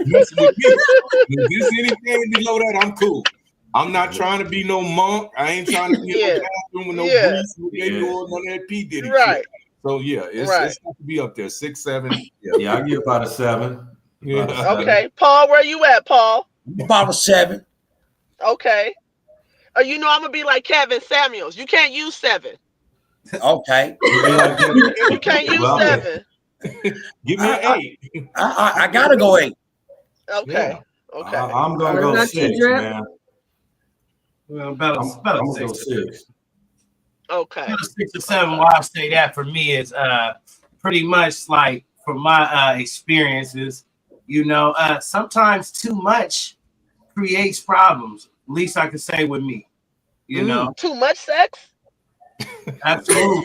S1: Messing with me. If there's anything below that, I'm cool. I'm not trying to be no monk. I ain't trying to be in no
S7: Yeah,
S1: bathroom with no
S7: yeah,
S1: grease with baby
S4: Yeah.
S1: oil, none of that P Diddy shit.
S7: right,
S1: So yeah,
S7: right.
S1: it's got to be up there, 6, 7. Yeah,
S4: Yeah, I give about a 7. About a
S1: yeah.
S4: 7.
S7: Okay, Paul, where you at, Paul?
S5: About a 7.
S7: Okay. You know I'm gonna be like KevinSamuels. You can't use 7.
S5: Okay.
S4: You be like that?
S7: You can't use
S4: Well,
S7: 7.
S1: Give me an
S5: I,
S1: 8.
S5: I gotta go 8.
S7: Okay.
S1: Yeah.
S7: Okay.
S4: I'm gonna
S2: What
S4: go
S2: about you,
S4: 6,
S2: Drip?
S4: man.
S6: well,
S4: I'm
S6: about a
S4: gonna go
S6: 6.
S4: 6.
S7: Okay.
S6: About a 6 or 7.
S7: Okay.
S6: Why I say that for me is pretty much like from my experiences, you know, sometimes too much creates problems. At least I could say with me, you know.
S7: Too much sex?
S6: Absolutely.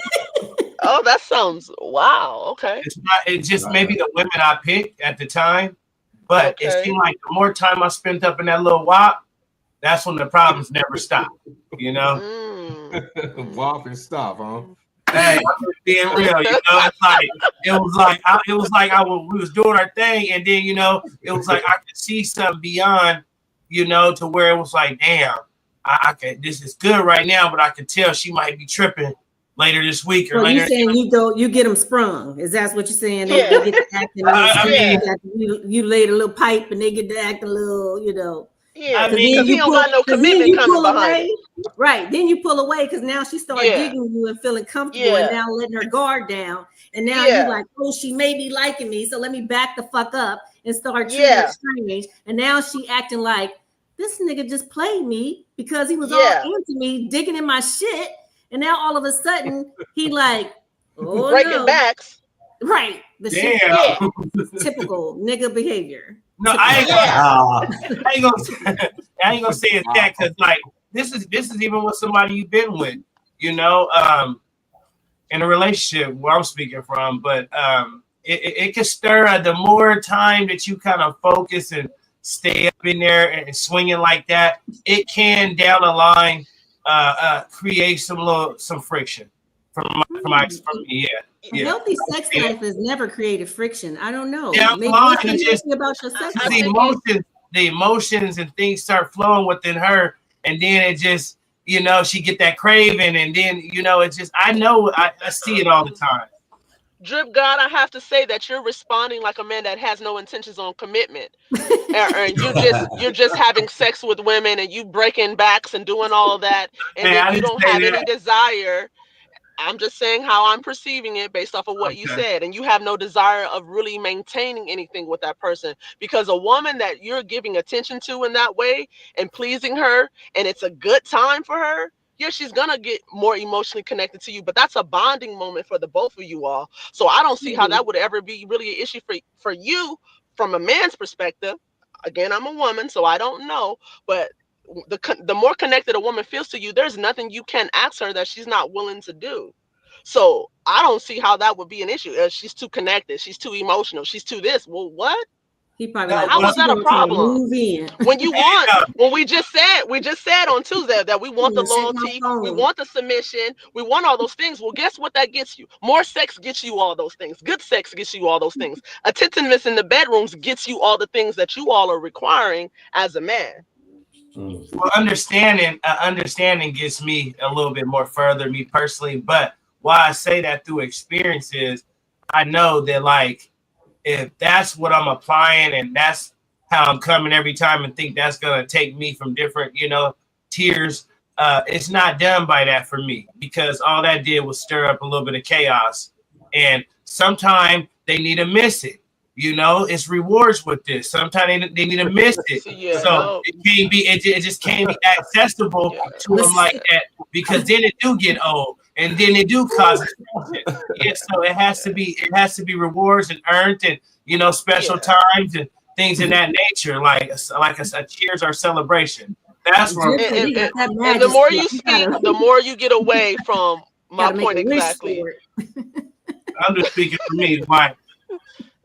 S7: Oh, that sounds wow. Okay.
S6: It's not, it just maybe the women I picked at the time, but it
S7: Okay.
S6: seemed like the more time I spent up in that little wop, that's when the problems never stop. You know,
S1: Walk and stop, huh?
S6: hey, I'm just being real. You know, it was like we was doing our thing, and then you know, it was like I could see something beyond, you know, to where it was like, damn, I could. This is good right now, but I could tell she might be tripping later this week or
S2: So you
S6: later.
S2: saying you get them sprung? Is that what you're saying? They
S7: Yeah.
S2: get to acting a little
S6: I
S2: stupid.
S7: mean-
S2: You laid a little pipe and they get to act a little, you know.
S7: Yeah,
S6: I
S2: Because
S6: mean,
S7: because he don't got no commitment coming behind
S2: away,
S7: it.
S2: right? Then you pull away because now she started
S7: Yeah.
S2: digging you and feeling comfortable, and
S7: Yeah.
S2: now letting her guard down, and now
S7: Yeah.
S2: you like, oh, she may be liking me, so let me back the fuck up and start treating
S7: Yeah.
S2: her strange. And now she acting like this nigga just played me because he was
S7: Yeah.
S2: all into me, digging in my shit, and now all of a sudden he like, oh
S7: Breaking
S2: no,
S7: backs.
S2: right? The shit,
S6: damn.
S7: Yeah.
S2: typical nigga behavior.
S6: No,
S7: Yeah.
S6: I ain't gonna say it's that because like this is even with somebody you've been with, you know, in a relationship where I'm speaking from, but it can stir the more time that you kind of focus and stay up in there and swinging like that, it can down the line create some friction from me,
S2: A healthy sex life has never created friction. I don't know.
S6: Down the
S2: Maybe
S6: line,
S2: it's
S6: it just
S2: something about your sex
S6: because
S2: life.
S6: the emotions and things start flowing within her, and then it just, you know, she get that craving, and then, you know, it's just, I know, I see it all the time.
S7: Drip God, I have to say that you're responding like a man that has no intentions on commitment. And you're just having sex with women and you breaking backs and doing all of that, and
S6: Hey,
S7: then
S6: I
S7: you
S6: didn't
S7: don't
S6: say
S7: have any
S6: that.
S7: desire. I'm just saying how I'm perceiving it based off of what you
S6: Okay.
S7: said. And you have no desire of really maintaining anything with that person, because a woman that you're giving attention to in that way and pleasing her, and it's a good time for her, yeah, she's going to get more emotionally connected to you. But that's a bonding moment for the both of you all. So I don't see how that would ever be really an issue for you from a man's perspective. Again, I'm a woman, so I don't know. But the more connected a woman feels to you, there's nothing you can ask her that she's not willing to do. So I don't see how that would be an issue. She's too connected, she's too emotional, she's too this. Well, what?
S2: He probably
S6: No,
S2: like,
S7: How
S2: when
S7: was
S2: she
S7: that a
S2: gonna try to
S7: problem?
S2: move in?
S7: When you want,
S6: Yeah.
S7: when we just said on Tuesday that we want the
S2: Check my
S7: loyalty, we
S2: phone.
S7: want the submission, we want all those things. Well, guess what that gets you? More sex gets you all those things. Good sex gets you all those things. Attentiveness in the bedrooms gets you all the things that you all are requiring as a man.
S6: Well, understanding gets me a little bit more further, me personally. But why I say that through experience is I know that, like, if that's what I'm applying and that's how I'm coming every time and think that's gonna take me from different, tiers, it's not done by that for me, because all that did was stir up a little bit of chaos. And sometimes they need to miss it. It's rewards with this. Sometimes they need to miss it.
S7: Yeah,
S6: So
S7: no.
S6: it just can't be accessible to them like that, because then it do get old and then it do cause explosion. Yeah, so it has to be rewards and earned, and special times and things in that nature, like a cheers or celebration. That's what
S2: Just
S6: I'm
S2: so we got that
S7: And the
S2: magic
S7: more
S2: stuff.
S7: you speak, the more you get away from my
S2: Gotta make
S7: point
S2: a wish
S7: exactly.
S2: for it.
S6: I'm just speaking for me.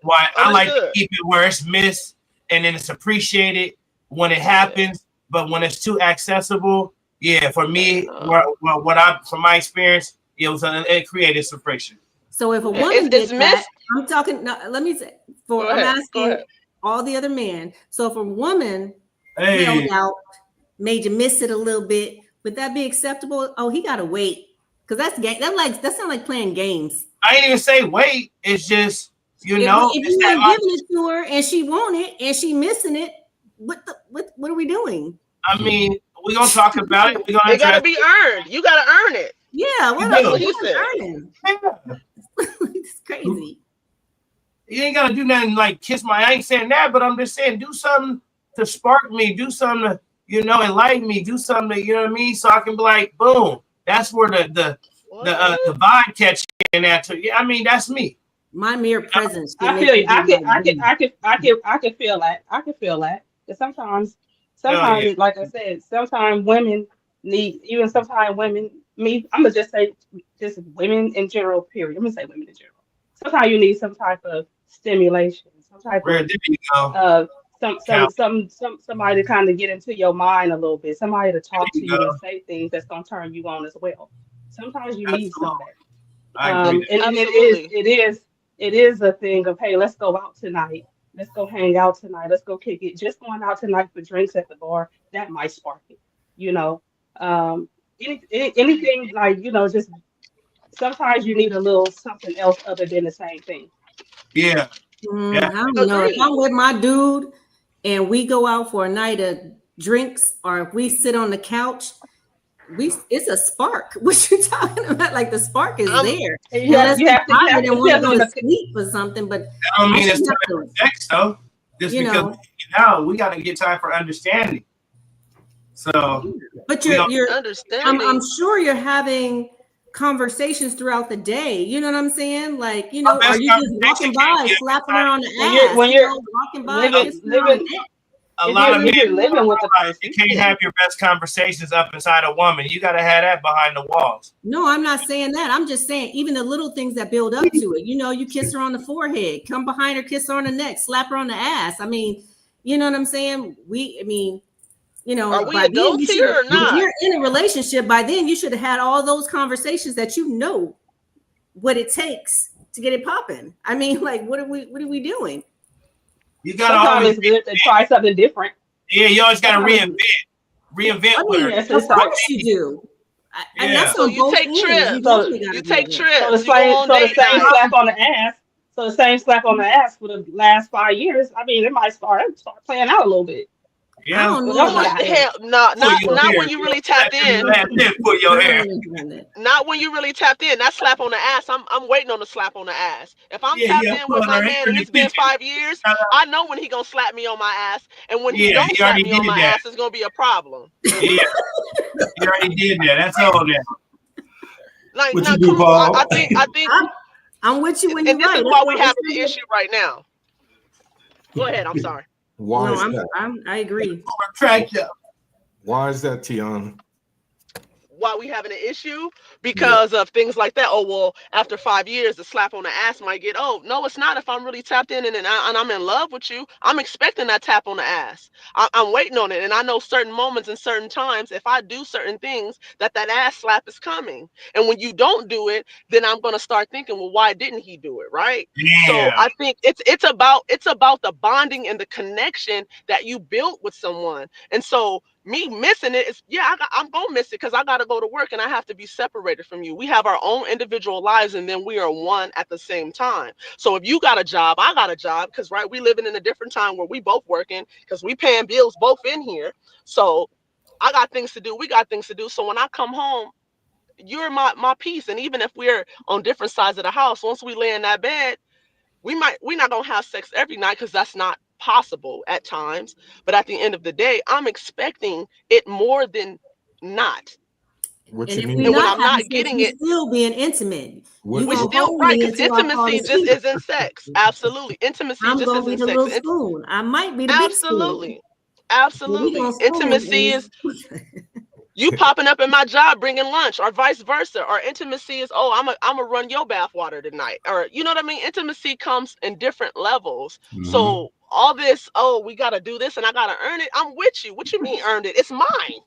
S6: Why I like to
S7: Understood.
S6: keep it where it's missed and then it's appreciated when it happens, but when it's too accessible, yeah, for me, from my experience, it created some friction.
S2: So if a woman
S7: It's
S2: did that,
S7: missed.
S2: I'm talking. No, let me say.
S7: Go
S2: I'm
S7: ahead. Go
S2: asking
S7: ahead.
S2: all the other men. So if a woman
S6: Hey,
S2: held out, made you miss it a little bit, would that be acceptable? Oh, he gotta wait, because that's game. That sounds like playing games.
S6: I ain't even say wait. It's just
S2: If
S6: it's
S2: you
S6: that
S2: ain't giving it to her and she want it and she missing it, what are we doing?
S6: I mean, we're gonna talk about it. We're gonna
S7: It gotta
S6: address
S7: be earned. You gotta earn it.
S2: Yeah,
S7: That's what he said.
S2: earning?
S6: it.
S2: It's crazy.
S6: You ain't gotta do nothing like kiss my. I ain't saying that, but I'm just saying do something to spark me. Do something to enlighten me. Do something to, you know what I mean, so I can be like, boom. That's where the vibe catch in that. Yeah, I mean, that's me.
S2: My mere presence.
S3: I feel you. I can feel that. I can feel that. Because sometimes, like I said, sometimes women need, even sometimes women, I'm gonna just say, just women in general. Period. I'm gonna say women in general. Sometimes you need some type of stimulation, some type
S6: Where
S3: of
S6: did you go?
S3: somebody to kind of get into your mind a little bit. Somebody to talk to
S6: you
S3: you and
S6: go.
S3: say things that's gonna turn you on as well. Sometimes you need some of that.
S6: I agree.
S3: And
S7: Absolutely.
S3: it is a thing of, hey, let's go out tonight. Let's go hang out tonight. Let's go kick it. Just going out tonight for drinks at the bar, that might spark it. You know, anything like, just sometimes you need a little something else other than the same thing.
S6: Yeah.
S2: I don't know. If I'm with my dude and we go out for a night of drinks, or if we sit on the couch, it's a spark. What you talking about? Like, the spark is there.
S3: Yeah, you have to
S2: want to go to sleep or something, but
S6: I don't mean it's time for sex though. Just because we got to get time for understanding. So,
S2: but you're
S7: understanding.
S2: I'm sure you're having conversations throughout the day. You know what I'm saying? Like, are you just walking by, slapping her on the ass?
S3: When you're
S2: walking by,
S3: living
S6: a lot of men,
S3: you're living with the person,
S6: you can't have your best conversations up inside a woman. You got to have that behind the walls.
S2: No, I'm not saying that. I'm just saying even the little things that build up to it. You kiss her on the forehead, come behind her, kiss her on the neck, slap her on the ass. I mean, you know what I'm saying?
S7: Are we
S2: by
S7: adults
S2: then
S7: here or not?
S2: If you're in a relationship, by then you should have had all those conversations that what it takes to get it popping. I mean, like, what are we doing?
S3: You got to always good to try something different.
S6: Yeah, you always got to reinvent.
S2: Of course you do. And that's
S7: So
S2: on
S7: you
S2: both
S7: take
S2: ends. You
S7: trips.
S3: So
S2: definitely got
S7: You
S2: to do
S7: take
S2: that.
S3: so the
S7: trips. You go
S3: same
S7: on
S3: so the
S7: date
S3: same
S7: night.
S3: slap on the ass. So the same slap on the ass for the last 5 years. I mean, it might start playing out a little bit.
S2: I
S6: Yeah.
S2: don't
S3: With
S2: know
S3: other
S7: Pull
S2: about
S7: it,
S3: guys.
S2: that.
S7: hell, no,
S6: Pull your
S7: not
S6: hair.
S7: when you
S6: You
S7: really
S6: know,
S7: tapped in.
S6: pull
S2: I
S6: your hair.
S2: don't know about that.
S7: Not when you really tapped in. That slap on the ass. I'm waiting on the slap on the ass. If I'm tapped
S6: Yeah,
S7: in with
S6: pulling
S7: my
S6: her hair
S7: man
S6: in
S7: and
S6: the
S7: it's been
S6: kitchen.
S7: 5 years, I know when he gonna slap me on my ass. And when he
S6: Yeah,
S7: don't
S6: he
S7: slap
S6: already
S7: me on
S6: did
S7: my
S6: that.
S7: ass, it's gonna be a problem.
S6: Yeah, he already did that. That's all now.
S7: Like,
S4: What
S7: no,
S4: you do,
S7: come on. I
S4: Paul?
S7: think,
S2: I'm with you when
S7: and
S2: you're
S7: this
S2: right.
S7: is
S2: That's
S7: why
S2: why
S7: we have the issue right now. Go ahead. I'm sorry.
S1: Why
S2: no,
S1: is that?
S2: I agree.
S6: Track you.
S1: Why is that, Tiana?
S7: Why we having an issue
S1: Yeah.
S7: because of things like that. Oh, well, after 5 years, the slap on the ass might get old. No, it's not. If I'm really tapped in and I'm in love with you, I'm expecting that tap on the ass. I'm waiting on it, and I know certain moments and certain times, if I do certain things, that ass slap is coming. And when you don't do it, then I'm gonna start thinking, well, why didn't he do it, right? So
S6: Yeah.
S7: I think it's about the bonding and the connection that you built with someone. And so me missing it is, yeah, I'm gonna miss it because I gotta go to work and I have to be separated from you. We have our own individual lives, and then we are one at the same time. So if you got a job, I got a job, because right, we living in a different time where we both working because we paying bills both in here. So I got things to do. We got things to do. So when I come home, you're my peace. And even if we're on different sides of the house, once we lay in that bed, we're not gonna have sex every night because that's not possible at times. But at the end of the day, I'm expecting it more than not.
S1: What
S2: And
S1: you
S2: if
S1: mean?
S2: we're
S7: And when
S2: not
S7: I'm
S2: having
S7: not
S2: sex,
S7: getting
S2: we
S7: it,
S2: still being intimate.
S1: What?
S2: You
S7: we
S2: gonna
S1: what
S7: still
S2: hold
S7: right,
S2: me
S7: because
S2: until I fall
S7: intimacy just
S2: asleep.
S7: isn't sex. Absolutely. Intimacy
S2: I'm
S7: just
S2: gonna be
S7: isn't
S2: the
S7: sex.
S2: little
S7: It's
S2: spoon. I might be the big spoon.
S7: absolutely,
S2: But we gonna
S7: absolutely. Intimacy
S2: spoon
S7: is you popping up in my job bringing lunch, or vice versa. Or intimacy is, oh, I'm a run your bath water tonight, or you know what I mean. Intimacy comes in different levels.
S4: Mm-hmm.
S7: So all this, oh, we got to do this and I got to earn it, I'm with you. What you mean earned it? It's mine.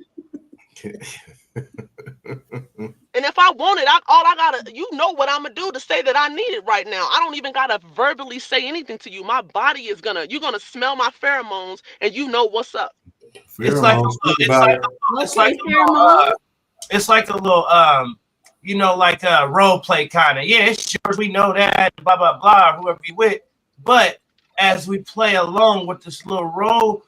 S7: And if I want it, all I gotta, you know what I'm gonna do to say that I need it right now. I don't even gotta verbally say anything to you. My body is you're gonna smell my pheromones, and you know what's up.
S6: It's like a
S4: Pheromones.
S6: little,
S4: Think about it.
S6: it's like
S2: okay,
S6: a little,
S2: pheromone.
S6: it's like a little, like a role play kind of. Yeah, it's yours. We know that. Blah blah blah. Whoever you with, but as we play along with this little role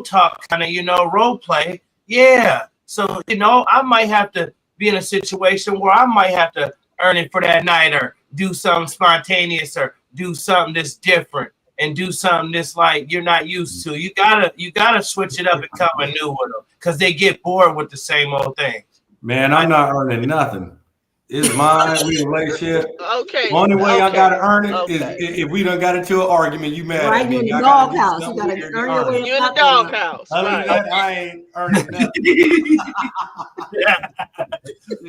S6: talk kind of, role play. Yeah. So I might have to be in a situation where I might have to earn it for that night, or do something spontaneous, or do something that's different, and do something that's like you're not used to. You gotta switch it up and come anew with them, because they get bored with the same old thing.
S4: Man, I'm not earning nothing. It's mine. We in a relationship.
S7: Okay,
S4: Only way I
S7: okay,
S4: gotta earn it is
S7: okay.
S4: if we done got into an argument. You mad
S2: Right,
S4: at
S2: you
S4: me?
S2: in
S4: And
S2: the
S4: I gotta do
S2: doghouse. You
S4: something
S2: gotta
S4: weird to
S2: earn your
S4: earn
S2: way
S4: it.
S2: up
S7: You in the
S2: out there now.
S7: doghouse,
S4: Other than
S7: right?
S4: that, I ain't earning nothing.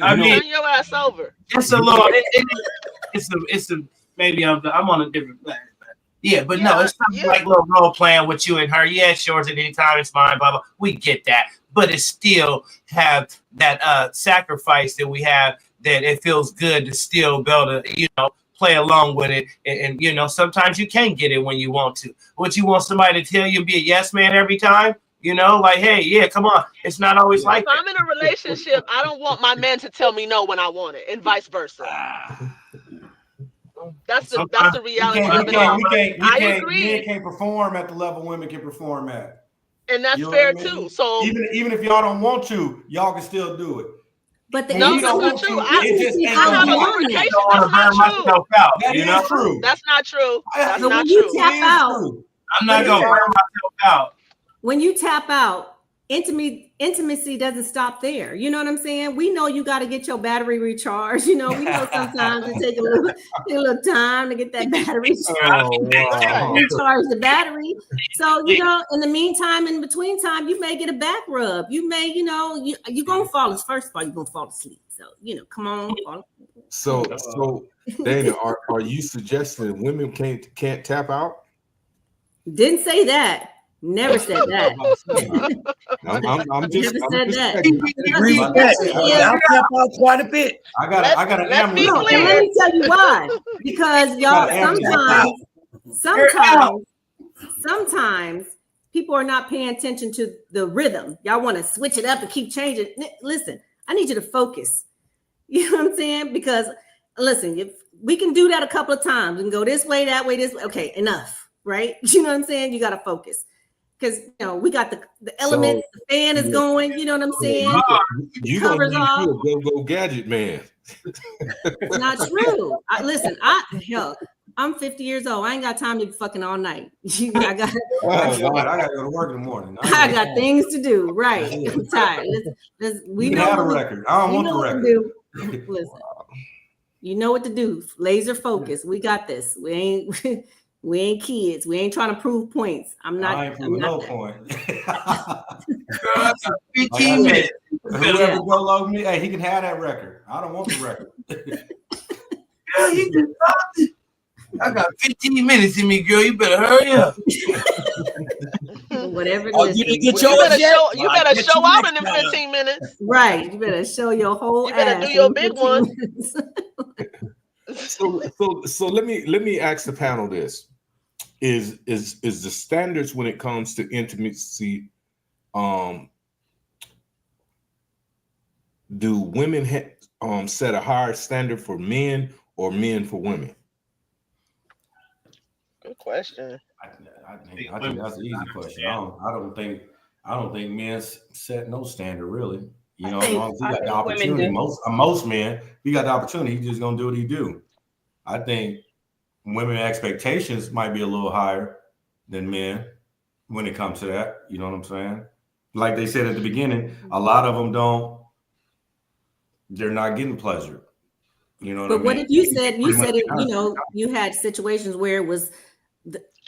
S6: I
S4: You know,
S6: mean,
S7: Turn your ass over.
S6: it's a little. It's a maybe I'm on a different planet. Yeah, but no, it's not
S7: Yeah.
S6: like little role playing with you and her. Yeah, it's yours at any time. It's mine. Blah blah. We get that, but it still have that sacrifice that we have. That it feels good to still be able to play along with it, and sometimes you can't get it when you want to. What you want somebody to tell you and be a yes man every time. Like, hey, yeah, come on. It's not always
S7: If
S6: like that.
S7: I'm in a relationship, I don't want my man to tell me no when I want it, and vice versa. That's
S6: Sometimes
S7: the
S4: we
S7: reality
S4: can't,
S7: of
S4: we
S7: it
S4: can't,
S7: all.
S4: we can't, we
S7: I
S4: can't. Men
S7: agree,
S4: can't perform at the level women can perform at.
S7: and
S4: You
S7: that's
S4: know what I
S7: fair too.
S4: mean?
S7: So
S4: Even if y'all don't want to, y'all can still do it.
S2: But the
S4: When
S7: no,
S4: we
S7: that's
S4: don't
S7: not
S4: want
S7: true.
S4: to, it just
S2: intimacy
S4: ain't
S7: I
S2: goes
S4: gonna
S7: have a
S4: happen.
S2: beyond
S6: I
S2: that.
S7: lubrication.
S6: don't want
S7: That's
S6: to
S7: not
S6: burn
S7: true.
S6: myself out.
S4: That is true.
S7: That's not true. That's
S2: But
S7: not
S2: when you
S7: true.
S2: tap
S4: It is
S2: out,
S4: true.
S6: I'm not gonna burn myself out.
S2: when you tap out, intimacy doesn't stop there. You know what I'm saying? We know you got to get your battery recharged. We know sometimes it take a little time to get that battery
S1: Oh wow!
S2: recharge the battery. So in the meantime, in between time, you may get a back rub. You may, you gonna fall. First of all, you're gonna fall asleep. So come on.
S1: So Dana, are you suggesting that women can't tap out?
S2: Didn't say that. Never said that.
S1: I'm just
S2: Never said that.
S1: checking.
S5: I agree with that. Y'all tap out quite a bit.
S4: I got an
S7: Let's be
S4: ambulance.
S2: No, and let
S7: clear.
S2: me tell you why. Because y'all sometimes people are not paying attention to the rhythm. Y'all want to switch it up and keep changing. Listen, I need you to focus. You know what I'm saying? Because listen, if we can do that a couple of times, we can go this way, that way, this way. Okay, enough, right? You know what I'm saying? You got to focus. Because we got the elements, the fan is going, you know what I'm saying?
S1: You're gonna need you a go gadget man.
S2: It's not true. Listen, I'm 50 years old. I ain't got time to be fucking all night. I got
S4: I gotta go to work in the morning.
S2: I got things to do. Right. I'm tired. We know
S4: have a record. I don't want the record.
S2: Listen, you know what to do. Laser focus. We got this. We ain't kids. We ain't trying to prove points. I ain't proving no point.
S6: 15 minutes.
S4: Whoever go low me, hey, he can have that record. I don't want the record.
S6: Yeah, he can stop it. I got 15 minutes in me, girl. You better hurry up.
S2: Whatever.
S7: You better show out in them 15 minutes.
S2: Right. You better show your whole.
S7: You better do your big one.
S1: So let me ask the panel this: is the standards when it comes to intimacy? Do women set a higher standard for men or men for women?
S7: Good question.
S4: I think that's an easy question. I don't think men set no standard really. You know, as long as he got the opportunity, most men, if he got the opportunity, he's just gonna do what he do. I think women expectations might be a little higher than men when it comes to that. You know what I'm saying? Like they said at the beginning, a lot of them they're not getting pleasure. You know what I mean?
S2: But what if you said it, you had situations where it was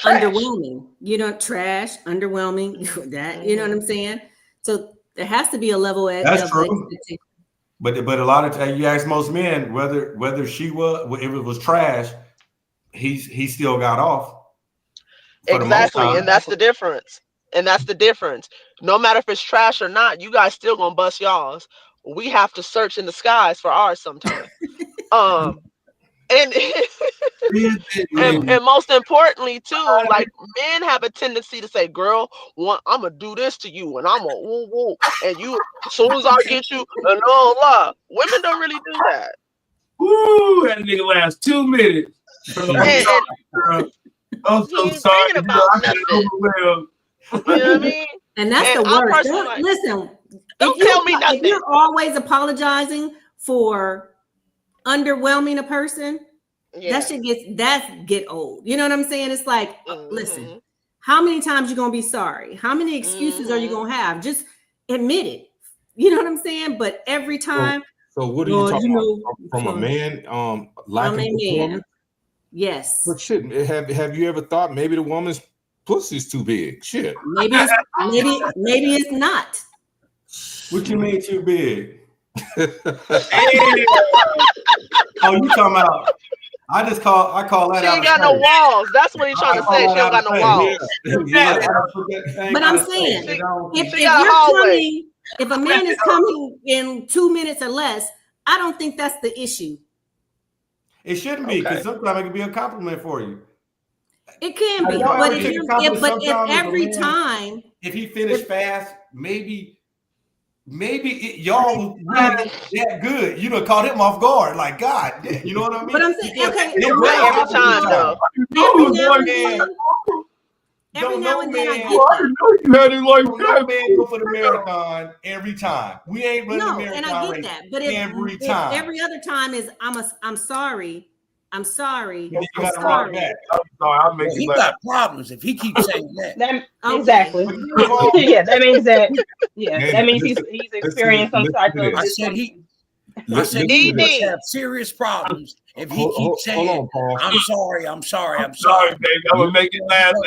S2: underwhelming, trash, underwhelming, that, you know what I'm saying? So there has to be a level of expectation.
S4: But a lot of times you ask most men whether if it was trash, he still got off.
S7: Exactly, and that's the difference. No matter if it's trash or not, you guys still gonna bust y'all's. We have to search in the skies for ours sometimes. And most importantly too, like men have a tendency to say, "Girl, I'm gonna do this to you, and I'm gonna woo woo, and you as soon as I get you, and all lie." Women don't really do that.
S6: Woo! That nigga lasts 2 minutes. I'm so sorry.
S7: About nothing. You know what I mean?
S2: And that's the worst. Listen,
S7: don't tell me nothing.
S2: If you're always apologizing for underwhelming a person, that shit get old. You know what I'm saying? It's like, listen, how many times you gonna be sorry? How many excuses are you gonna have? Just admit it. You know what I'm saying? But every time.
S1: So what are you talking about? From a man lacking performance?
S2: Yes.
S1: But shit, have you ever thought maybe the woman's pussy's too big? Shit.
S2: Maybe it's not.
S4: What you mean too big? Oh, you talking about? I call that.
S7: She ain't got no walls. That's what he's trying to say. She don't got no walls.
S2: But I'm saying, if a man is coming in 2 minutes or less, I don't think that's the issue.
S4: It shouldn't be, because sometimes it can be a compliment for you.
S2: It can be, but if every time,
S4: if he finished fast, maybe y'all was really that good. You done caught him off guard. Like, God, you know what I mean?
S2: But I'm saying, okay,
S7: every time though.
S2: Every now and then I get
S4: that. No man go for the marathon every time. We ain't running the marathon.
S2: And I get that. But if every other time is I'm sorry. I'm sorry.
S4: You gotta rock back.
S6: I'll make
S5: he got problems if he keeps saying that.
S3: Exactly. Yeah, that means that. Yeah, that means he's experienced some type of.
S5: I said he must have serious problems if he keeps saying, "I'm sorry, I'm sorry, I'm sorry."
S6: Baby, I'm gonna make it last.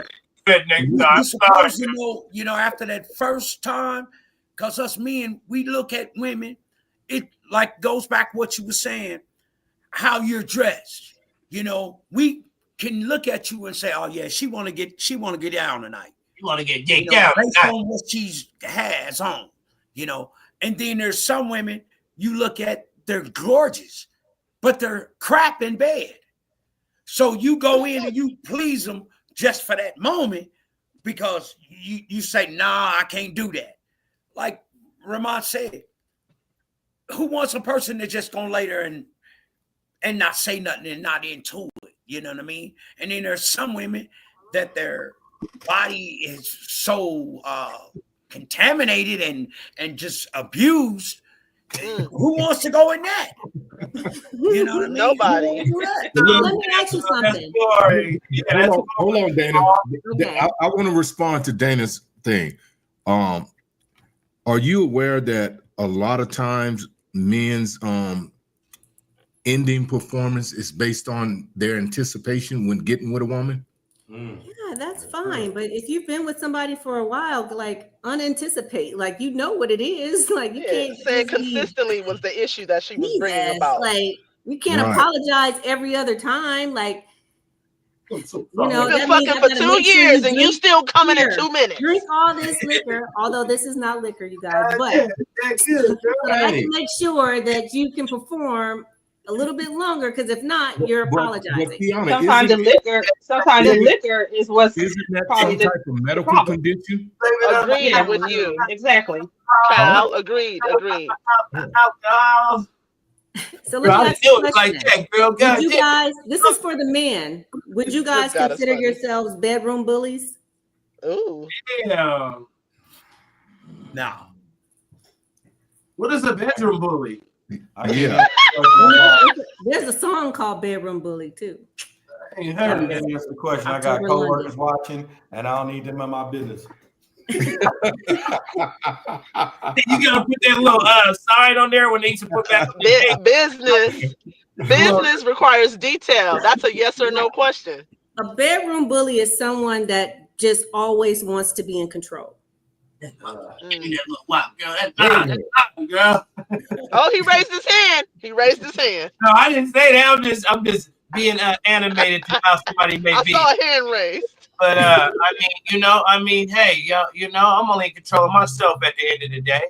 S6: Next time.
S5: You're supposed to know, after that first time, because us men, we look at women, it like goes back to what you were saying, how you're dressed. We can look at you and say, "Oh yeah, she want to get down tonight.
S6: You want to get down
S5: based on what she has on." And then there's some women you look at, they're gorgeous, but they're crap in bed. So you go in and you please them just for that moment, because you say, "Nah, I can't do that." Like Ramon said, who wants a person that's just gonna lay there and not say nothing and not into it? You know what I mean? And then there's some women that their body is so contaminated and just abused. Who wants to go in that? You know what I mean?
S7: Nobody.
S5: Who wants to do that?
S2: Let me ask you something.
S1: Hold on, Dana.
S2: Okay.
S1: I want to respond to Dana's thing. Are you aware that a lot of times men's ending performance is based on their anticipation when getting with a woman?
S2: Yeah, that's fine. But if you've been with somebody for a while, like unanticipate, like you know what it is. Like you
S7: Yeah,
S2: can't
S7: saying
S2: just be
S7: consistently was the issue that she was bringing
S2: Jesus.
S7: about.
S2: Like you can't
S1: Right.
S2: apologize every other time. Like you know,
S7: You've been
S2: that means
S7: fucking
S2: I
S7: for
S2: gotta
S7: 2
S2: make sure
S7: years
S2: you
S7: and you
S2: drink
S7: still coming in
S2: here,
S7: 2 minutes.
S2: drink all this liquor, although this is not liquor, you guys, but so that I can make sure that you can perform a little bit longer, because if not, you're
S1: But
S2: apologizing.
S1: Kiana,
S3: Sometimes the liquor is what's
S1: isn't that
S3: causing
S1: some
S3: the
S1: type of medical
S3: problem.
S1: condition?
S7: Agreed
S3: Yeah,
S7: with you,
S3: exactly.
S7: Kyle. Agreed.
S6: Alcohol.
S2: So
S6: Girl,
S2: let me
S6: I
S2: ask you a
S6: do it like
S2: question.
S6: that, girl.
S2: Would
S6: God
S2: you
S6: damn.
S2: guys, this is for the men, would you guys
S7: God, that's
S2: consider
S7: funny.
S2: yourselves bedroom bullies?
S7: Ooh.
S6: Damn.
S5: Now,
S6: What is a bedroom bully?
S1: Yeah.
S2: There's a song called Bedroom Bully too.
S6: I ain't
S4: I
S6: heard of
S4: didn't
S6: that.
S4: answer the question. I got
S2: October
S4: coworkers
S2: London.
S4: watching, and I don't need them in my business.
S6: You gotta put that little sign on there when they used to put back.
S7: Business requires detail. That's a yes or no question.
S2: A bedroom bully is someone that just always wants to be in control.
S6: Give me that little wop, girl. That's girl.
S7: Oh, he raised his hand. He raised his hand.
S6: No, I didn't say that. I'm just being animated to how somebody may
S7: I
S6: be.
S7: saw a hand raised.
S6: But hey, I'm only in control of myself at the end of the day.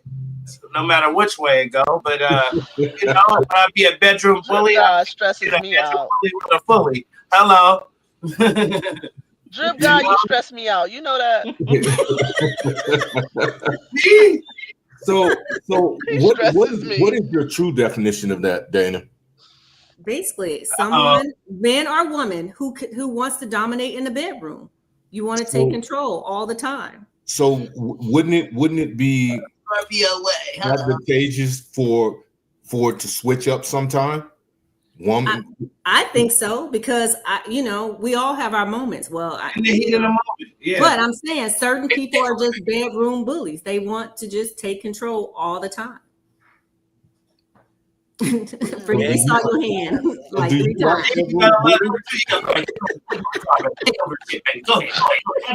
S6: So no matter which way it go. But when I be a bedroom bully,
S7: God stresses me out.
S6: bully with a fully. Hello.
S7: Drip God, you stress me out. You know that.
S1: So
S7: stresses me.
S1: what is your true definition of that, Dana?
S2: Basically, someone, man or woman, who wants to dominate in the bedroom. You want to take control all the time.
S1: So wouldn't it be advantageous for it to switch up sometime? Woman,
S2: I think so, because we all have our moments. Well,
S6: in the heat of the moment, yeah.
S2: But I'm saying certain people are just bedroom bullies. They want to just take control all the time. Brittany, we saw your hand like 3 times.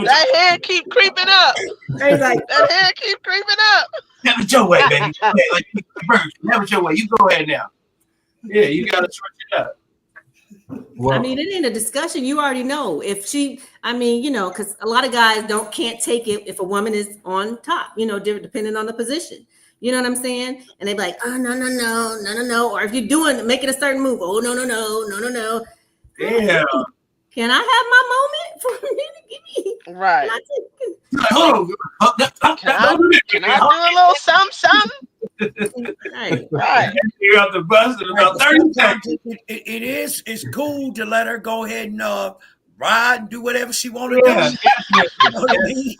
S7: That hand keep creeping up. That hand keep creeping up.
S6: Have it your way, baby. Like have it your way. You go ahead now. Yeah, you gotta switch it up.
S1: well,
S2: I mean, it ain't a discussion. You already know if she. I mean, because a lot of guys can't take it if a woman is on top. Depending on the position. You know what I'm saying? And they be like, oh no. Or if you're making a certain move, oh no.
S6: Damn.
S2: Can I have my moment for a minute? Give me.
S7: Right.
S6: Hold on.
S7: Can I do a little something? Right.
S6: You're out the bus in about 30 seconds.
S5: It's cool to let her go ahead and ride and do whatever she want to do. You know what I mean?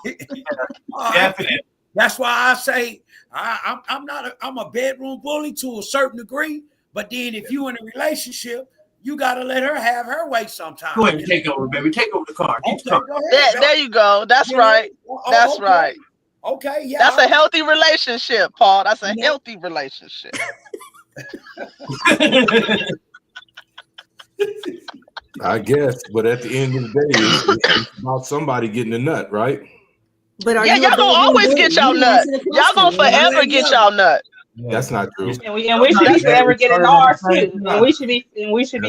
S6: Definitely.
S5: That's why I say I'm a bedroom bully to a certain degree. But then if you in a relationship, you gotta let her have her way sometimes.
S6: Go ahead and take over, baby. Take over the car.
S5: Okay,
S6: Go
S5: ahead.
S7: There you go. That's right. That's
S5: okay.
S7: right.
S5: Okay, yeah.
S7: That's a healthy relationship, Paul. That's a healthy relationship.
S1: I guess, but at the end of the day, it's about somebody getting a nut, right?
S2: But
S7: y'all gonna always get y'all nut. Y'all gonna forever get y'all nut.
S1: That's not true.
S3: And we should be forever getting ours too. And we should be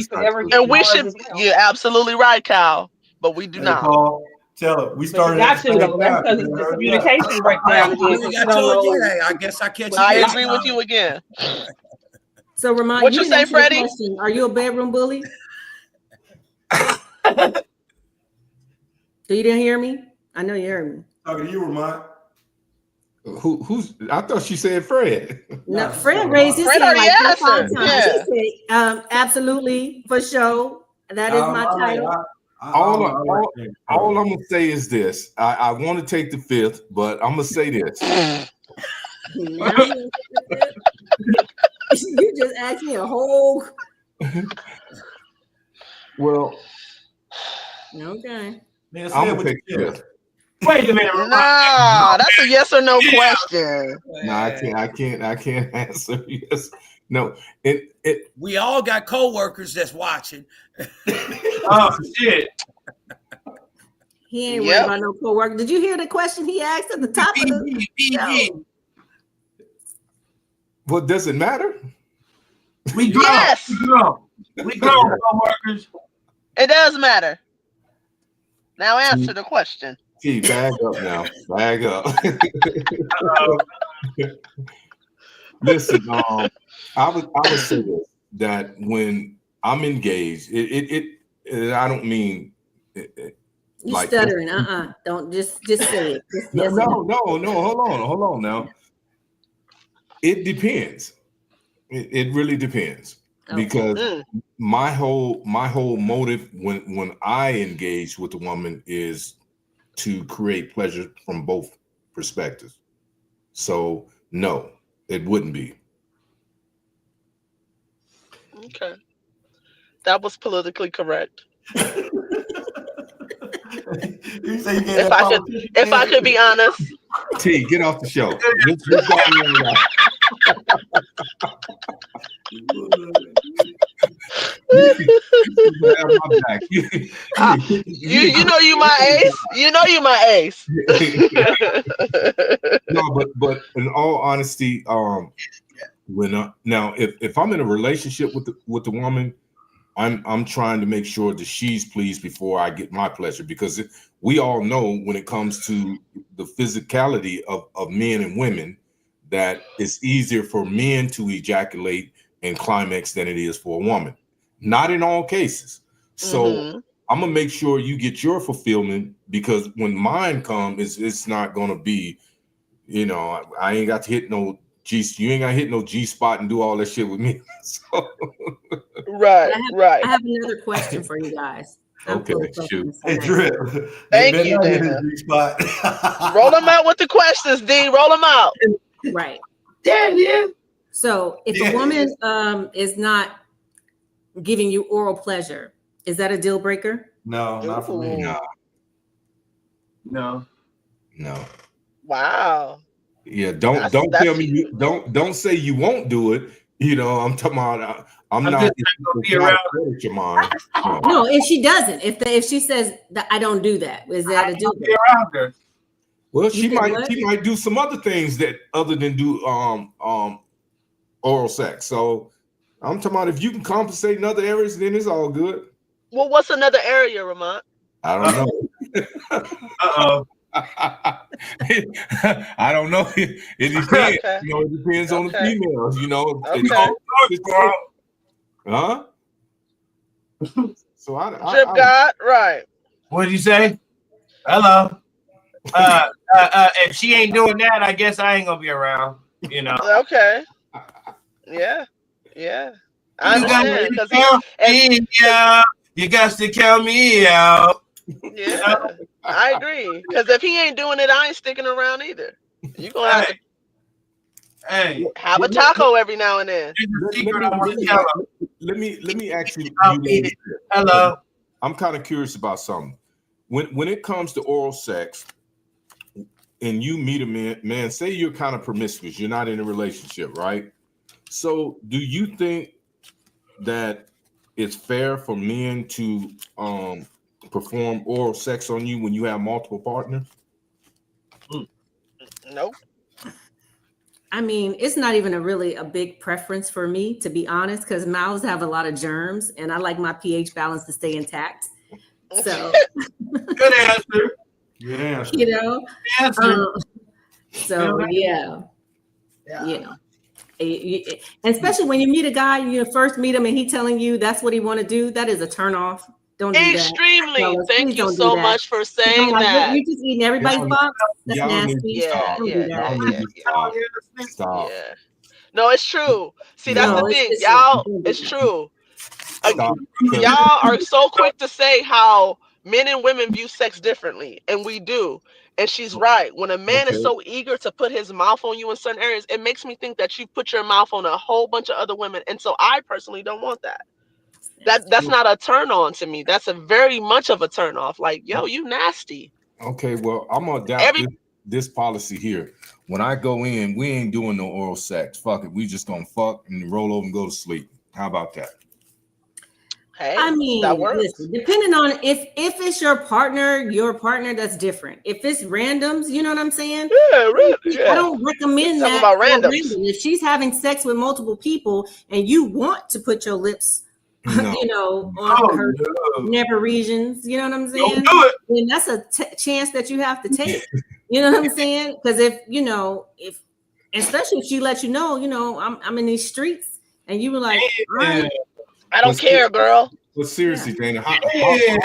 S3: forever getting ours as well.
S7: You're absolutely right, Kyle. But we do not.
S4: Paul, tell it. We started.
S3: Got to though. That's because the communication breakdown again.
S5: I guess I catch.
S7: I agree with you again.
S2: So, Ramon,
S7: what you say, Freddie?
S2: Are you a bedroom bully? So you didn't hear me? I know you heard me.
S4: Talking to you, Ramon.
S1: Who's? I thought she said Fred.
S2: No,
S4: No,
S2: Fred
S4: no,
S2: raised his
S7: Fred
S2: hand
S7: already
S2: like 4 or 5
S7: answered.
S2: times.
S7: Yeah.
S2: He said, absolutely, for sure. That is my title.
S1: All I'm gonna say is this. I want to take the fifth, but I'm gonna say this.
S2: Now you just asked me a whole.
S1: Well,
S2: Okay.
S1: I'm gonna take the fifth.
S6: Wait a minute.
S7: Nah, that's a yes or no question.
S1: No, I can't answer yes. No, it
S5: We all got co-workers that's watching.
S6: Oh shit.
S2: He ain't
S7: Yep.
S2: worried about no co-worker. Did you hear the question he asked at the top of the show?
S1: well, does it matter?
S6: We grown.
S7: Yes.
S6: We grown, co-workers.
S7: It does matter. Now answer the question.
S1: Gee, bag up now. Bag up. Listen, I would say this, that when I'm engaged, I don't mean
S2: You
S1: like
S2: stuttering? Don't just say it. Just,
S1: no,
S2: yes or
S1: no. Hold on now. It depends. It really depends.
S2: Okay.
S1: Because my whole motive when I engage with a woman is to create pleasure from both perspectives. So no, it wouldn't be.
S7: Okay. That was politically correct. If I could be honest.
S1: T, get off the show. Just go on.
S7: You know you my ace. You know you my ace.
S1: No, but in all honesty, when now if I'm in a relationship with the woman, I'm trying to make sure that she's pleased before I get my pleasure, because we all know when it comes to the physicality of men and women that it's easier for men to ejaculate and climax than it is for a woman. Not in all cases. So I'm gonna make sure you get your fulfillment, because when mine comes, it's not gonna be, I ain't got to hit no you ain't got to hit no G spot and do all that shit with me. So.
S7: Right.
S2: I have another question for you guys.
S1: Okay, shoot.
S4: Hey, Drip.
S7: Thank you, Dana. Roll them out with the questions, D. Roll them out.
S2: Right.
S6: Yeah.
S2: So if a woman is not giving you oral pleasure, is that a deal breaker?
S4: No, not for me.
S6: No.
S7: Wow.
S1: Yeah, don't tell me don't say you won't do it. I'm talking about I'm not
S6: be around
S1: your mind.
S2: No, if she doesn't, if she says that I don't do that, is that a deal breaker?
S6: around her.
S1: Well, she might do some other things that other than do oral sex. So I'm talking about if you can compensate in other areas, then it's all good.
S7: Well, what's another area, Ramon?
S1: I don't know.
S6: Uh-oh.
S1: I don't know. It depends.
S7: Okay.
S1: It depends on the females.
S7: Okay.
S1: Huh? So
S7: Drip God, right.
S6: What did you say? Hello. If she ain't doing that, I guess I ain't gonna be around.
S7: Okay. Yeah. I understand.
S6: You got to count me out.
S7: Yeah, I agree. Because if he ain't doing it, I ain't sticking around either. You gonna have to have a taco every now and then.
S1: Let me ask you.
S6: Hello.
S1: I'm kind of curious about something. When it comes to oral sex, and you meet a man, say you're kind of promiscuous, you're not in a relationship, right? So do you think that it's fair for men to perform oral sex on you when you have multiple partners?
S7: Nope.
S2: I mean, it's not even really a big preference for me, to be honest, because mouths have a lot of germs and I like my pH balance to stay intact. So
S6: good answer.
S4: Good answer.
S2: So yeah. And especially when you meet a guy, you first meet him and he telling you that's what he want to do, that is a turn off. Don't do that.
S7: Extremely.
S2: Fellas,
S7: Thank
S2: please
S7: you
S2: don't do
S7: so
S2: that.
S7: much for
S2: 'Cause I'm
S7: saying
S2: like,
S7: that.
S2: you just eating everybody's box? That's
S1: y'all need to
S2: nasty.
S7: Yeah,
S1: stop.
S2: Don't do that.
S1: Y'all need to stop. Stop.
S7: yeah. No, it's true. See, that's the
S1: No,
S2: No,
S7: thing.
S2: it's true.
S7: Y'all,
S2: Don't do
S7: it's
S2: that.
S7: true.
S1: stop. Because
S7: Y'all are so quick to say how men and women view sex differently, and we do. And she's right. When a man is
S1: okay.
S7: so eager to put his mouth on you in certain areas, it makes me think that you put your mouth on a whole bunch of other women. And so I personally don't want that. That's not a turn on to me. That's a very much of a turn off. Like, yo, you nasty.
S1: Okay, well, I'm gonna adapt
S7: Every
S1: this policy here. When I go in, we ain't doing no oral sex. Fuck it. We just gonna fuck and roll over and go to sleep. How about that?
S7: hey,
S2: I
S7: that
S2: mean,
S7: works.
S2: listen, depending on if it's your partner, that's different. If it's randoms, you know what I'm saying?
S7: Yeah, really.
S2: I
S7: Yeah.
S2: don't recommend
S7: Talking
S2: that
S7: about
S2: for a
S7: randoms.
S2: random. If she's having sex with multiple people and you want to put your lips,
S1: No.
S2: on
S6: Oh,
S2: her
S6: no.
S2: nether regions, you know what I'm
S6: Don't
S2: saying?
S6: do it.
S2: Then that's a chance that you have to take. You know what I'm saying? Because if especially if she lets you know, I'm in these streets, and you were like, all
S6: Yeah.
S2: right,
S7: I don't
S1: But
S7: care, girl.
S1: But seriously, Dana,
S6: Yeah.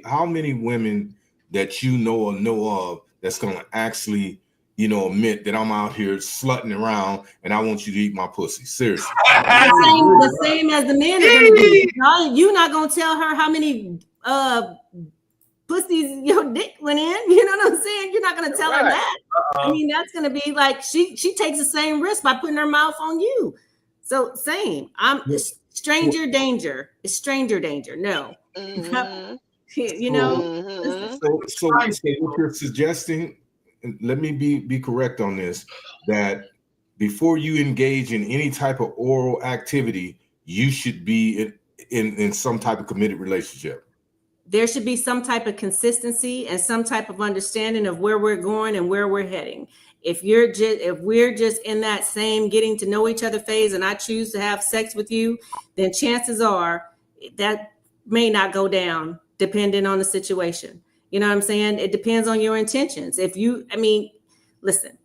S1: how many women that you know or know of that's gonna actually, admit that I'm out here slutting around and I want you to eat my pussy? Seriously.
S2: the same as the men are gonna do. You're not gonna tell her how many pussies your dick went in. You know what I'm saying? You're not gonna tell her
S7: Right.
S2: that. I mean, that's gonna be like she takes the same risk by putting her mouth on you. So same. Stranger danger. It's stranger danger. No.
S7: Mhm.
S2: You know.
S7: Mhm.
S1: So what you're suggesting, and let me be correct on this, that before you engage in any type of oral activity, you should be in some type of committed relationship.
S2: There should be some type of consistency and some type of understanding of where we're going and where we're heading. If we're just in that same getting to know each other phase and I choose to have sex with you, then chances are that may not go down depending on the situation. You know what I'm saying? It depends on your intentions. Listen,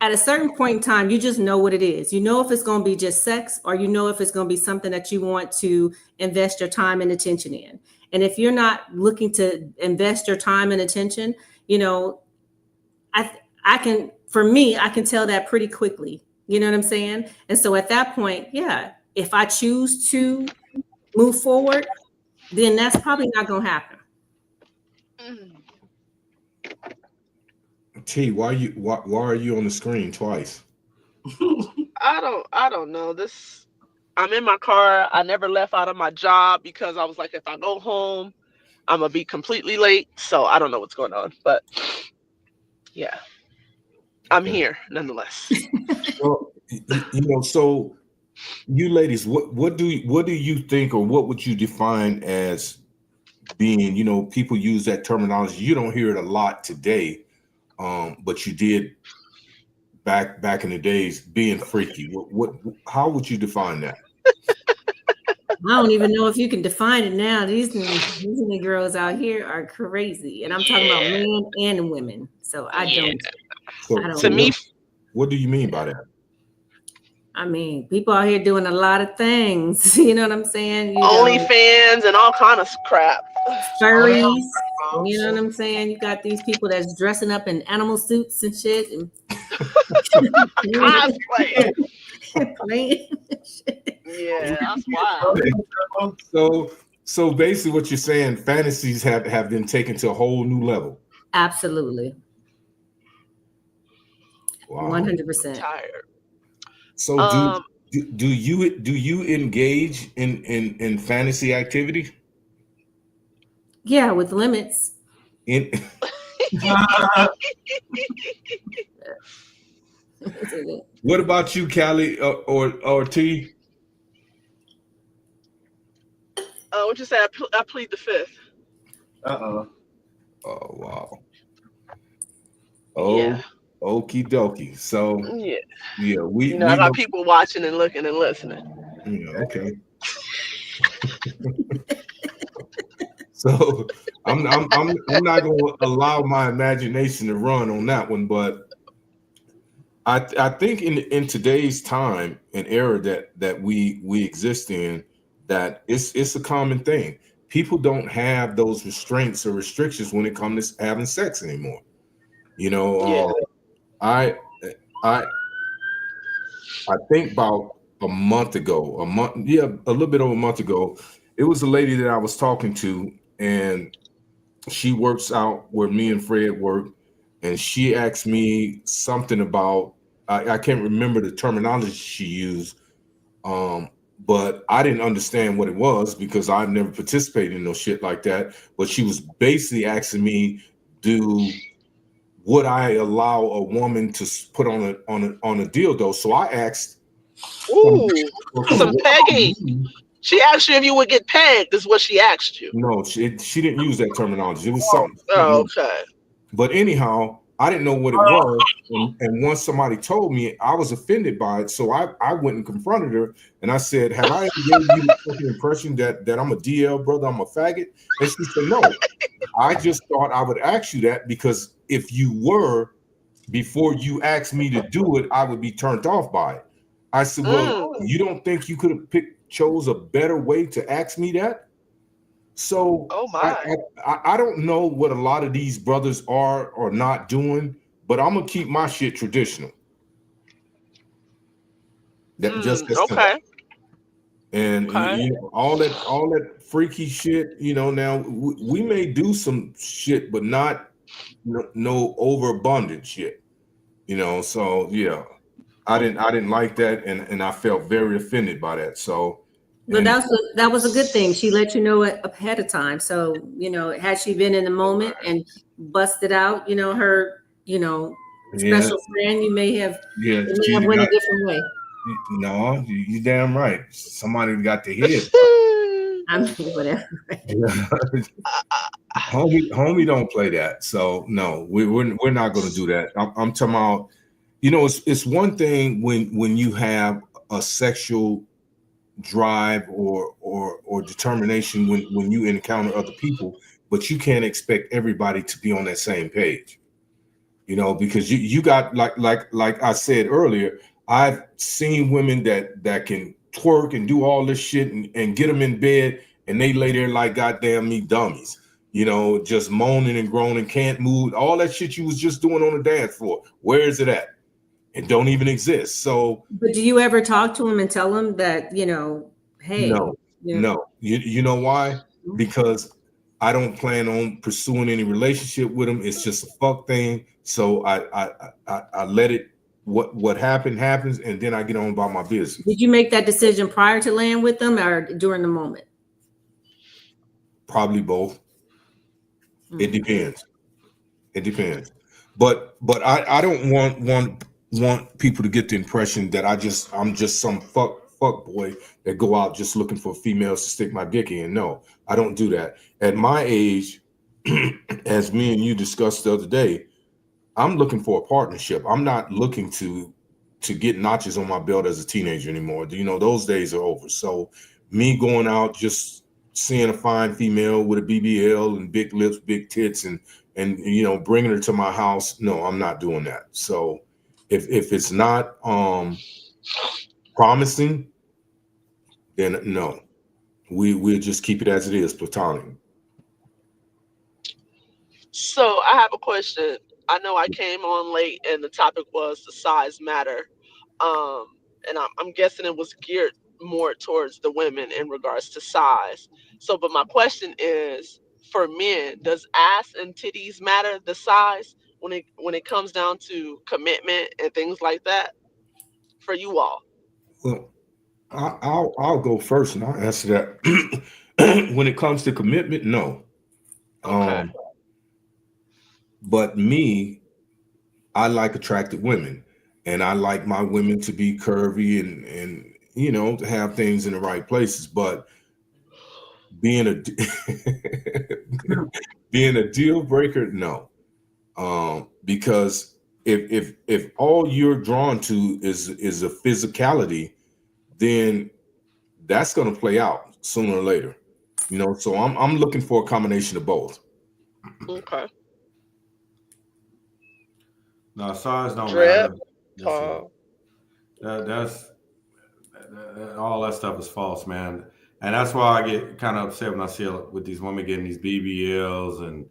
S2: at a certain point in time, you just know what it is. You know if it's going to be just sex, or you know if it's going to be something that you want to invest your time and attention in. And if you're not looking to invest your time and attention, I can tell that pretty quickly. You know what I'm saying? And so at that point, yeah, if I choose to move forward, then that's probably not going to happen.
S7: Mm.
S1: T, why are you on the screen twice?
S7: I don't know. I'm in my car. I never left out of my job because I was like, if I go home, I'm gonna be completely late. So I don't know what's going on. But yeah, I'm
S1: Okay.
S7: here nonetheless.
S1: Well, so you ladies, what do you think, or what would you define as being, people use that terminology. You don't hear it a lot today, but you did back in the days, being freaky. How would you define that?
S2: I don't even know if you can define it now. These girls out here are crazy, and I'm talking about
S7: Yeah,
S2: men and women. So I
S7: yeah.
S2: don't. I
S1: So
S7: To
S2: don't
S7: me,
S2: know.
S1: what do you mean by that?
S2: I mean, people out here doing a lot of things. You know what I'm saying?
S7: OnlyFans and all kind of crap.
S2: Furries. You know what I'm saying? You got these people that's dressing up in animal suits and shit, and
S7: Cosplay.
S2: playing.
S7: Yeah, that's wild.
S1: So basically, what you're saying, fantasies have been taken to a whole new level.
S2: Absolutely,
S1: Wow.
S2: 100%.
S7: Tired.
S1: So do you engage in fantasy activity?
S2: Yeah, with limits.
S1: In What about you, Callie, or T?
S7: What you say? I plead the fifth.
S6: Uh-oh.
S1: Oh wow.
S7: Yeah,
S1: Oh, okie dokie. So
S7: yeah.
S1: yeah, we
S7: I
S1: we
S7: got
S1: know.
S7: people watching and looking and listening.
S1: Yeah, okay. So I'm not going to allow my imagination to run on that one, but I think in today's time and era that we exist in, that it's a common thing. People don't have those restraints or restrictions when it comes to having sex anymore. You know,
S7: Yeah.
S1: I I I think about a month ago, a little bit over a month ago, it was a lady that I was talking to, and she works out where me and Fred work, and she asked me something about I can't remember the terminology she used, but I didn't understand what it was because I've never participated in no shit like that. But she was basically asking me, would I allow a woman to put on a dildo? So I asked
S7: Ooh,
S1: from
S7: some pegging.
S1: me.
S7: She asked you if you would get pegged. Is what she asked you.
S1: No, she didn't use that terminology. It was
S7: Oh,
S1: something.
S7: okay.
S1: But anyhow, I didn't know what it was. And once somebody told me, I was offended by it. So I went and confronted her and I said, have I ever gave you the impression that I'm a DL brother, I'm a faggot? And she said, no. I just thought I would ask you that because if you were, before you asked me to do it, I would be turned off by it. I said, well,
S7: Mm.
S1: you don't think you could have chose a better way to ask me that? So
S7: Oh
S1: I,
S7: my.
S1: I don't know what a lot of these brothers are or not doing, but I'm gonna keep my shit traditional. That just as simple.
S7: Okay.
S1: And
S7: Okay.
S1: all that freaky shit. Now we may do some shit, but not no overabundant shit. So yeah, I didn't like that, and I felt very offended by that. So
S2: But
S1: and
S2: that was a good thing. She let you know it ahead of time. So, had she been in the moment and busted out, her,
S1: yeah,
S2: special friend,
S1: yeah,
S2: it may have
S1: she
S2: went a
S1: got.
S2: different way.
S1: No, you damn right. Somebody got the head.
S2: I mean, whatever.
S1: Homie, don't play that. So no, we're not going to do that. I'm talking about, it's one thing when you have a sexual drive or determination when you encounter other people, but you can't expect everybody to be on that same page. Because you got like I said earlier, I've seen women that can twerk and do all this shit and get them in bed and they lay there like goddamn me dummies, just moaning and groaning, can't move, all that shit you was just doing on the dance floor. Where is it at? It don't even exist. So
S2: But do you ever talk to him and tell him that, hey,
S1: no, no. You know why? Because I don't plan on pursuing any relationship with him. It's just a fuck thing. So I let it. What happened happens, and then I get on about my business.
S2: did you make that decision prior to laying with them or during the moment?
S1: Probably both. It depends. It depends. But I don't want people to get the impression that I'm just some fuck boy that go out just looking for females to stick my dick in. No, I don't do that. At my age, as me and you discussed the other day, I'm looking for a partnership. I'm not looking to get notches on my belt as a teenager anymore. Those days are over. So me going out just seeing a fine female with a BBL and big lips, big tits, and bringing her to my house, no, I'm not doing that. So if it's not promising, then no, we'll just keep it as it is, platonic.
S7: So I have a question. I know I came on late and the topic was the size matter. Um, and I'm guessing it was geared more towards the women in regards to size. So, but my question is, for men, does ass and titties matter the size when it comes down to commitment and things like that for you all?
S1: Well, I'll go first and I'll answer that. When it comes to commitment, no.
S7: Okay.
S1: Um, but me, I like attractive women, and I like my women to be curvy and to have things in the right places. But being a being a deal breaker, no. Because if all you're drawn to is a physicality, then that's going to play out sooner or later. So I'm looking for a combination of both.
S7: Okay.
S4: No, size don't
S7: Drip.
S4: matter. Listen,
S7: Tall.
S4: that's all that stuff is false, man. And that's why I get kind of upset when I see with these women getting these BBLs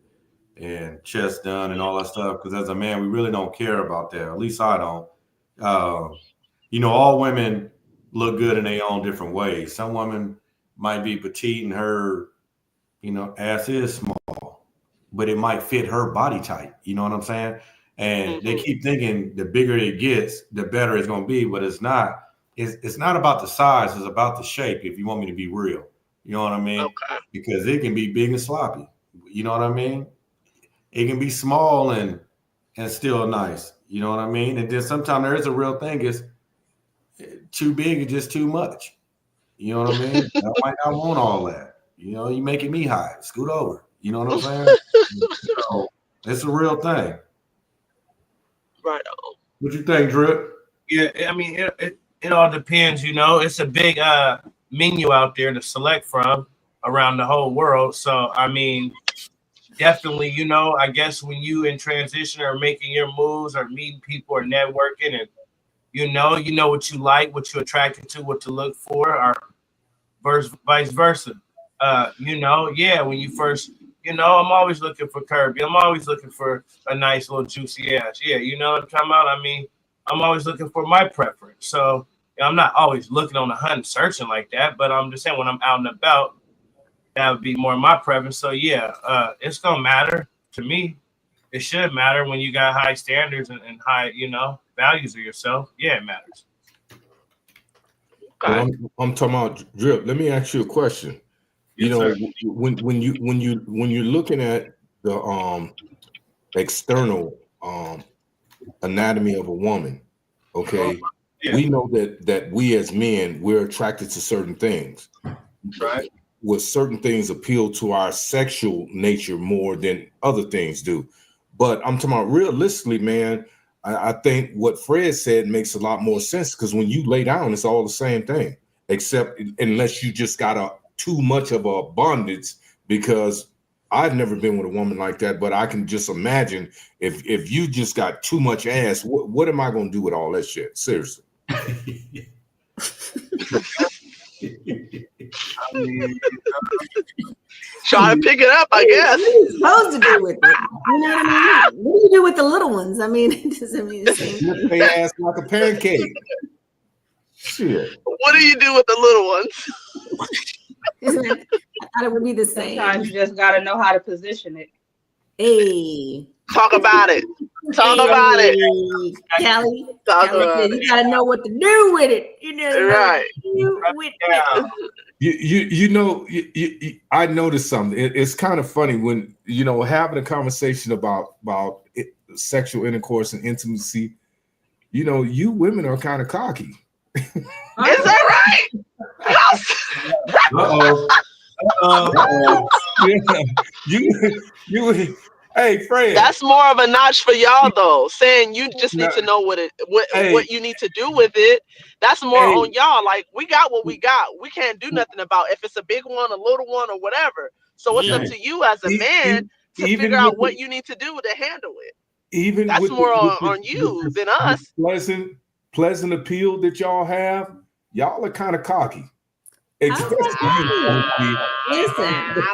S4: and chest done and all that stuff. Because as a man, we really don't care about that. At least I don't. All women look good in their own different ways. Some women might be petite and her, ass is small, but it might fit her body type. You know what I'm saying? And they keep thinking the bigger it gets, the better it's going to be, but it's not. It's not about the size; it's about the shape. If you want me to be real, you know what I mean?
S7: Okay.
S4: Because it can be big and sloppy. You know what I mean? It can be small and still nice. You know what I mean? And then sometimes there is a real thing: is too big is just too much. You know what I mean? I might not want all that. You making me high. Scoot over. You know what I'm saying? So it's a real thing.
S7: Right on.
S4: What you think, Drip?
S6: Yeah, I mean, it all depends. It's a big menu out there to select from around the whole world. So I mean, definitely, I guess when you in transition or making your moves or meeting people or networking, and you know what you like, what you're attracted to, what to look for, or vice versa. When you first, I'm always looking for curvy. I'm always looking for a nice little juicy ass. Yeah, you know what I'm talking about? I mean, I'm always looking for my preference. So I'm not always looking on the hunt and searching like that, but I'm just saying when I'm out and about, that would be more my preference. So yeah, it's gonna matter to me. It should matter when you got high standards and high, values of yourself. Yeah, it matters.
S1: But I'm talking about Drip. Let me ask you a question.
S6: Yes, sir.
S1: When you're looking at the external anatomy of a woman, okay,
S6: Yeah.
S1: we know that we as men, we're attracted to certain things.
S6: Right.
S1: With certain things appeal to our sexual nature more than other things do. But I'm talking about realistically, man, I think what Fred said makes a lot more sense, because when you lay down, it's all the same thing, except unless you just got too much of a abundance. Because I've never been with a woman like that, but I can just imagine if you just got too much ass, what am I going to do with all that shit? Seriously.
S6: I mean,
S7: Try to pick it up, I guess.
S2: What are you supposed to do with it? You know what I mean? What do you do with the little ones? I mean, it doesn't mean the same thing.
S1: Lift their ass like a pancake. Shit.
S7: What do you do with the little ones?
S2: I thought it would be the same.
S3: Sometimes you just got to know how to position it.
S2: Hey.
S7: Talk about it. Talk about it.
S2: Kelly.
S7: Talk
S2: Kelly
S7: about
S2: said,
S7: it.
S2: you gotta know what to do with it. You know
S7: Right.
S2: with it.
S1: I noticed something. It's kind of funny when having a conversation about sexual intercourse and intimacy. You women are kind of cocky.
S7: Is that right?
S1: You. Hey, Fred.
S7: That's more of a notch for y'all, though. Saying you just need to know what you need to do with it. That's more on y'all. Like, we got what we got. We can't do nothing about if it's a big one, a little one, or whatever. So it's up to you as a man to figure out what you need to do to handle it. That's more on you than us.
S1: Pleasant appeal that y'all have. Y'all are kind of cocky.
S2: Listen.
S7: I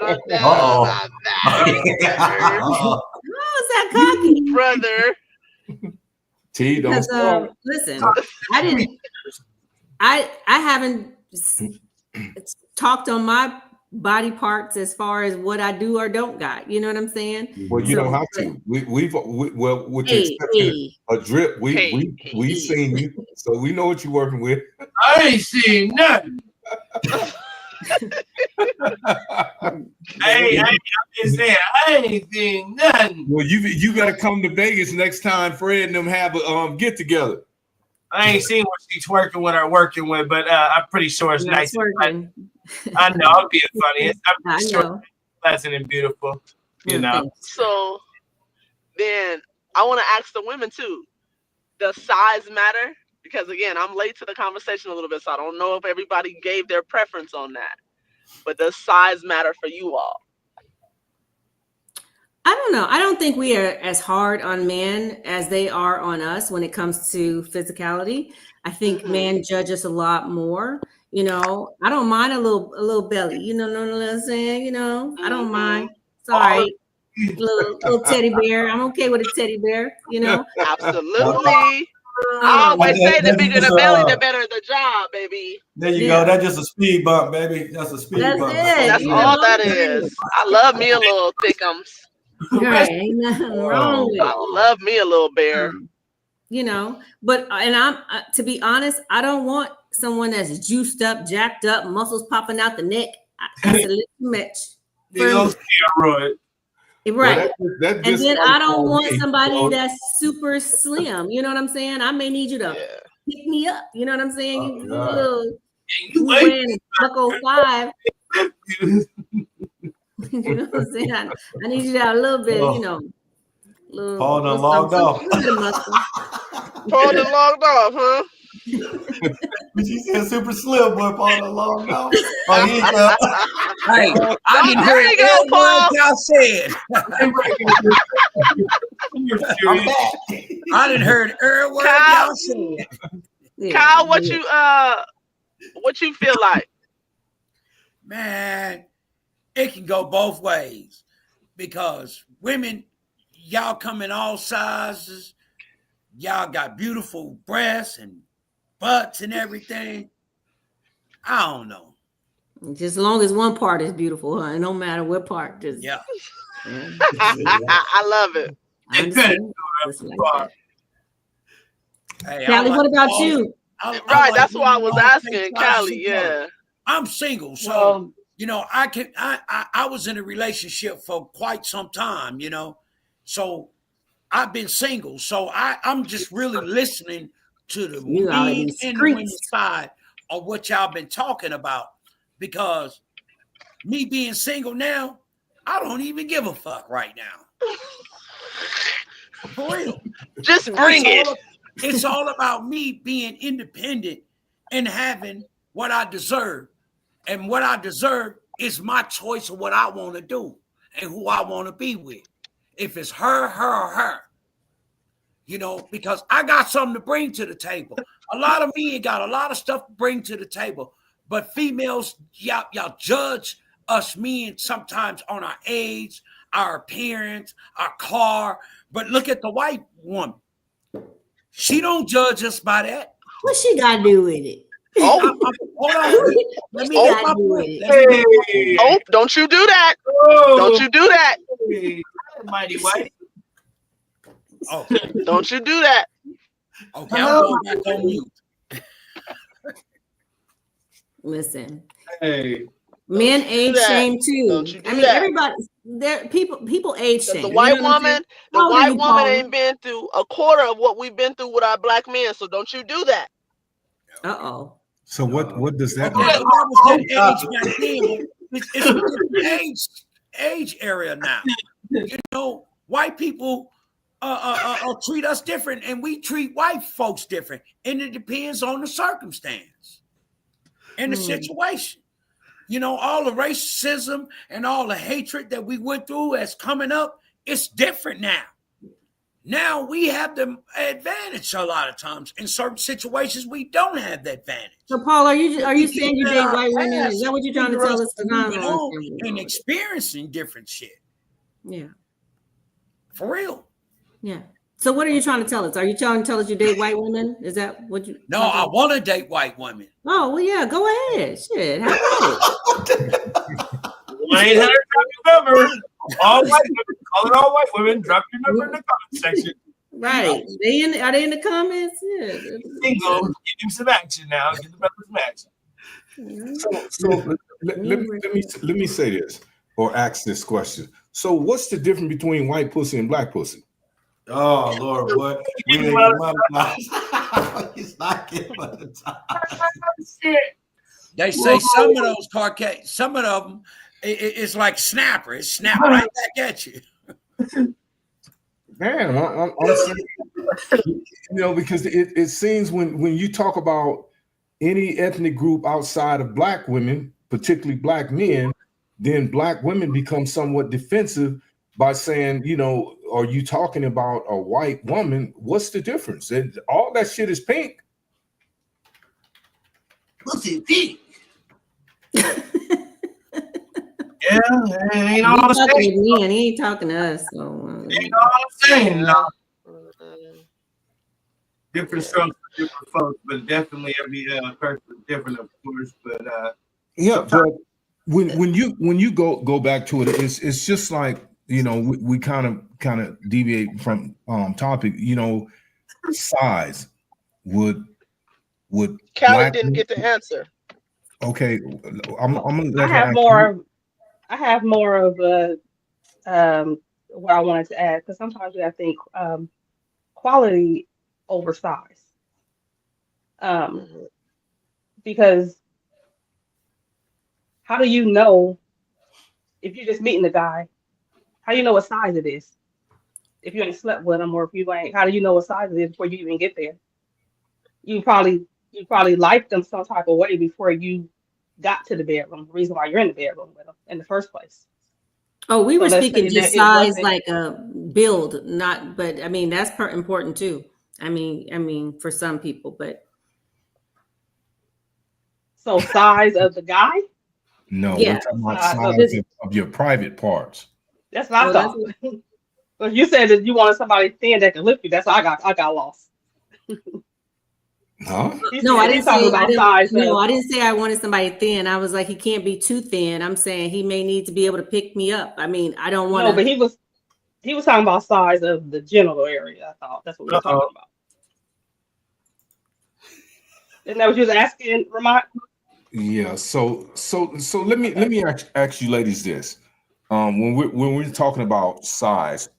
S7: don't know about that.
S2: How is that cocky?
S7: Brother.
S1: T, don't start.
S2: Listen, I haven't talked on my body parts as far as what I do or don't got. You know what I'm saying?
S1: Well, you don't have to. With the exception of Drip, we've seen you, so we know what you're working with.
S6: I ain't seen nothing. Hey, I'm just saying, I ain't seen nothing.
S1: Well, you got to come to Vegas next time Fred and them have a get together.
S6: I ain't seen what she's working with, but I'm pretty sure it's nice. I know, I'm being funny. I'm sure it's pleasant and beautiful,
S7: So then I want to ask the women too. Does size matter? Because again, I'm late to the conversation a little bit, so I don't know if everybody gave their preference on that. But does size matter for you all?
S2: I don't know. I don't think we are as hard on men as they are on us when it comes to physicality. I think men judge us a lot more. You know, I don't mind a little belly. You know what I'm saying? You know, I don't mind. It's all right. Little teddy bear. I'm okay with a teddy bear. You know.
S7: Absolutely. I
S2: Um,
S7: always say the
S4: That's
S7: bigger
S4: just
S7: the belly, the better the job, baby.
S4: there you
S2: Yeah.
S4: go. That's just a speed bump, baby. That's a speed
S2: That's
S4: bump.
S2: it.
S7: That's
S2: You
S7: all
S2: know.
S7: that is. I love me a little thickums.
S2: Right. Ain't nothing wrong with
S7: I
S2: it.
S7: love me a little bear.
S2: You know, but and I'm to be honest, I don't want someone that's juiced up, jacked up, muscles popping out the neck. That's a little much for me.
S6: Steroid.
S2: Right.
S1: That
S2: And then I don't want
S1: disqualifies me.
S2: somebody that's super slim. You know what I'm saying? I may need you to
S7: Yeah.
S2: pick me up. You know what I'm saying?
S1: Oh,
S2: You
S1: God.
S2: little,
S6: You
S2: you
S6: wait.
S2: wearing buck 05. You know what I'm saying? I need you to have a little bit, you know,
S4: Paul done
S2: little
S4: logged off.
S2: a little bit of muscle.
S7: Paul done logged off, huh?
S4: But you said super slim, boy. Paul done logged off. Oh, he ain't up.
S5: Hey, I didn't
S7: There
S5: hear
S7: you go,
S5: every word
S7: Paul.
S5: y'all said.
S4: I'm back.
S5: I didn't heard every word
S7: Kyle.
S5: y'all said.
S2: Yeah.
S7: Kyle, what you feel like?
S5: Man, it can go both ways because women, y'all come in all sizes. Y'all got beautiful breasts and butts and everything. I don't know.
S2: Just as long as one part is beautiful, huh? It don't matter what part. Just
S5: Yeah.
S7: I love it.
S2: I understand. Just like that.
S5: Hey,
S2: Callie, what about you?
S7: Right, that's why I was
S5: all
S7: asking
S5: shapes, sizes,
S7: Callie.
S5: and colors.
S7: Yeah.
S5: I'm single, so
S3: Well,
S5: you know, I was in a relationship for quite some time, you know. So I've been single. So I'm just really listening to the
S2: You out of
S5: men
S2: these
S5: and the women's
S2: streets.
S5: side of what y'all been talking about. Because me being single now, I don't even give a fuck right now. For real.
S7: Just bring it.
S5: It's all about me being independent and having what I deserve. And what I deserve is my choice of what I want to do and who I want to be with. If it's her, or her, you know, because I got something to bring to the table. A lot of men got a lot of stuff to bring to the table, but females, y'all judge us men sometimes on our age, our appearance, our car. But look at the white woman. She don't judge us by that.
S2: What she got to do with it?
S7: Oh,
S5: Hold on. Let me
S2: What
S5: get
S2: she
S5: my
S2: got to do with
S5: point.
S2: it?
S6: Hey.
S7: oh, don't you do that.
S6: Oh,
S7: Don't you do that.
S6: hey. Mighty White.
S5: Oh,
S7: Don't you do that.
S5: okay. I'm going back on mute.
S2: Listen,
S6: Hey.
S2: men
S7: do
S2: age
S7: that.
S2: shame too.
S7: Don't you do
S2: I mean,
S7: that.
S2: everybody, there people age shame.
S7: The
S2: You
S7: white
S2: know what I'm saying?
S7: woman, the
S2: How old are
S7: white
S2: you,
S7: woman
S2: Paula?
S7: ain't been through a quarter of what we've been through with our black men. So don't you do that.
S2: Uh-oh.
S1: So what does that
S5: Okay,
S1: mean?
S5: but that was that age back then. It's a different age area now. You know, white people treat us different, and we treat white folks different, and it depends on the circumstance and the situation. You know, all the racism and all the hatred that we went through as coming up, it's different now. Now we have the advantage a lot of times. In certain situations, we don't have the advantage.
S2: So, Paul, are you saying you date white women?
S5: Past
S2: Is that what you're trying to
S5: hinder
S2: tell
S5: us
S2: us?
S5: from
S2: I
S5: moving
S2: don't
S5: on
S2: understand
S5: and
S2: what
S5: experiencing different shit.
S2: Yeah,
S5: For real.
S2: yeah. So, what are you trying to tell us? Are you trying to tell us you date white women? Is that what you?
S5: No, I want to date white women.
S2: Oh well, yeah. Go ahead. Shit, have at it.
S6: 1-800 drop your number. All white women. Call it all white women. Drop your number in the comment section.
S2: Right? Are they in the comments? Yeah.
S6: Single. Give him some action now. Give the brothers some action.
S1: So let me say this or ask this question. So what's the difference between white pussy and black pussy?
S4: Oh Lord, boy, we didn't get monetized. He's not getting monetized.
S5: They say some of those Caucasian, some of them, it's like snapper. It snap right back at you.
S1: Man, I'm saying, you know, because it seems when you talk about any ethnic group outside of black women, particularly black men, then black women become somewhat defensive by saying, you know, are you talking about a white woman? What's the difference? All that shit is pink.
S6: pussy thick. Yeah, it ain't all
S2: He's
S6: the
S2: talking
S6: same.
S2: to me and he ain't talking to us. So
S6: Ain't all the same.
S7: Yeah.
S6: No.
S7: Mm,
S6: Different strokes for different folks, but definitely every person is different, of course. But
S1: Yeah,
S6: sometimes
S1: but when you go back to it, it's just like, you know, we kind of deviate from topic. You know, size would
S7: Callie
S1: black
S7: didn't get the answer.
S1: okay. I'm gonna
S3: I
S1: let her
S3: have
S1: ask you.
S3: more. I have more of a what I wanted to add because sometimes I think quality over size. Um,
S7: Mhm.
S3: because how do you know if you're just meeting the guy? How do you know what size it is if you ain't slept with him, or if you ain't? How do you know what size it is before you even get there? You probably liked them some type of way before you got to the bedroom. The reason why you're in the bedroom with them in the first place.
S2: oh, we
S3: So
S2: were
S3: let's
S2: speaking
S3: say that
S2: just
S3: it
S2: size,
S3: wasn't.
S2: like a build, not. But I mean, that's important too. I mean, for some people, but
S3: So size of the guy,
S1: No, we're
S2: yeah.
S1: talking about
S3: size of
S1: size
S2: Just
S1: of your private parts.
S3: that's what I
S2: well, that's
S3: thought. But you said that you wanted somebody thin that could lift you. That's how I got lost.
S1: Huh?
S2: no. I
S3: He's
S2: didn't
S3: talking
S2: say I
S3: about
S2: didn't.
S3: size
S2: No,
S3: of
S2: I didn't say I wanted somebody thin. I was like, he can't be too thin. I'm saying he may need to be able to pick me up. I mean, I don't want
S3: no,
S2: to.
S3: but he was talking about size of the genital area. I thought that's what we were talking
S6: uh-oh.
S3: about. Isn't that what you was asking, Ramon?
S1: Yeah. So let
S3: Okay.
S1: me ask you ladies this. When we're talking about size,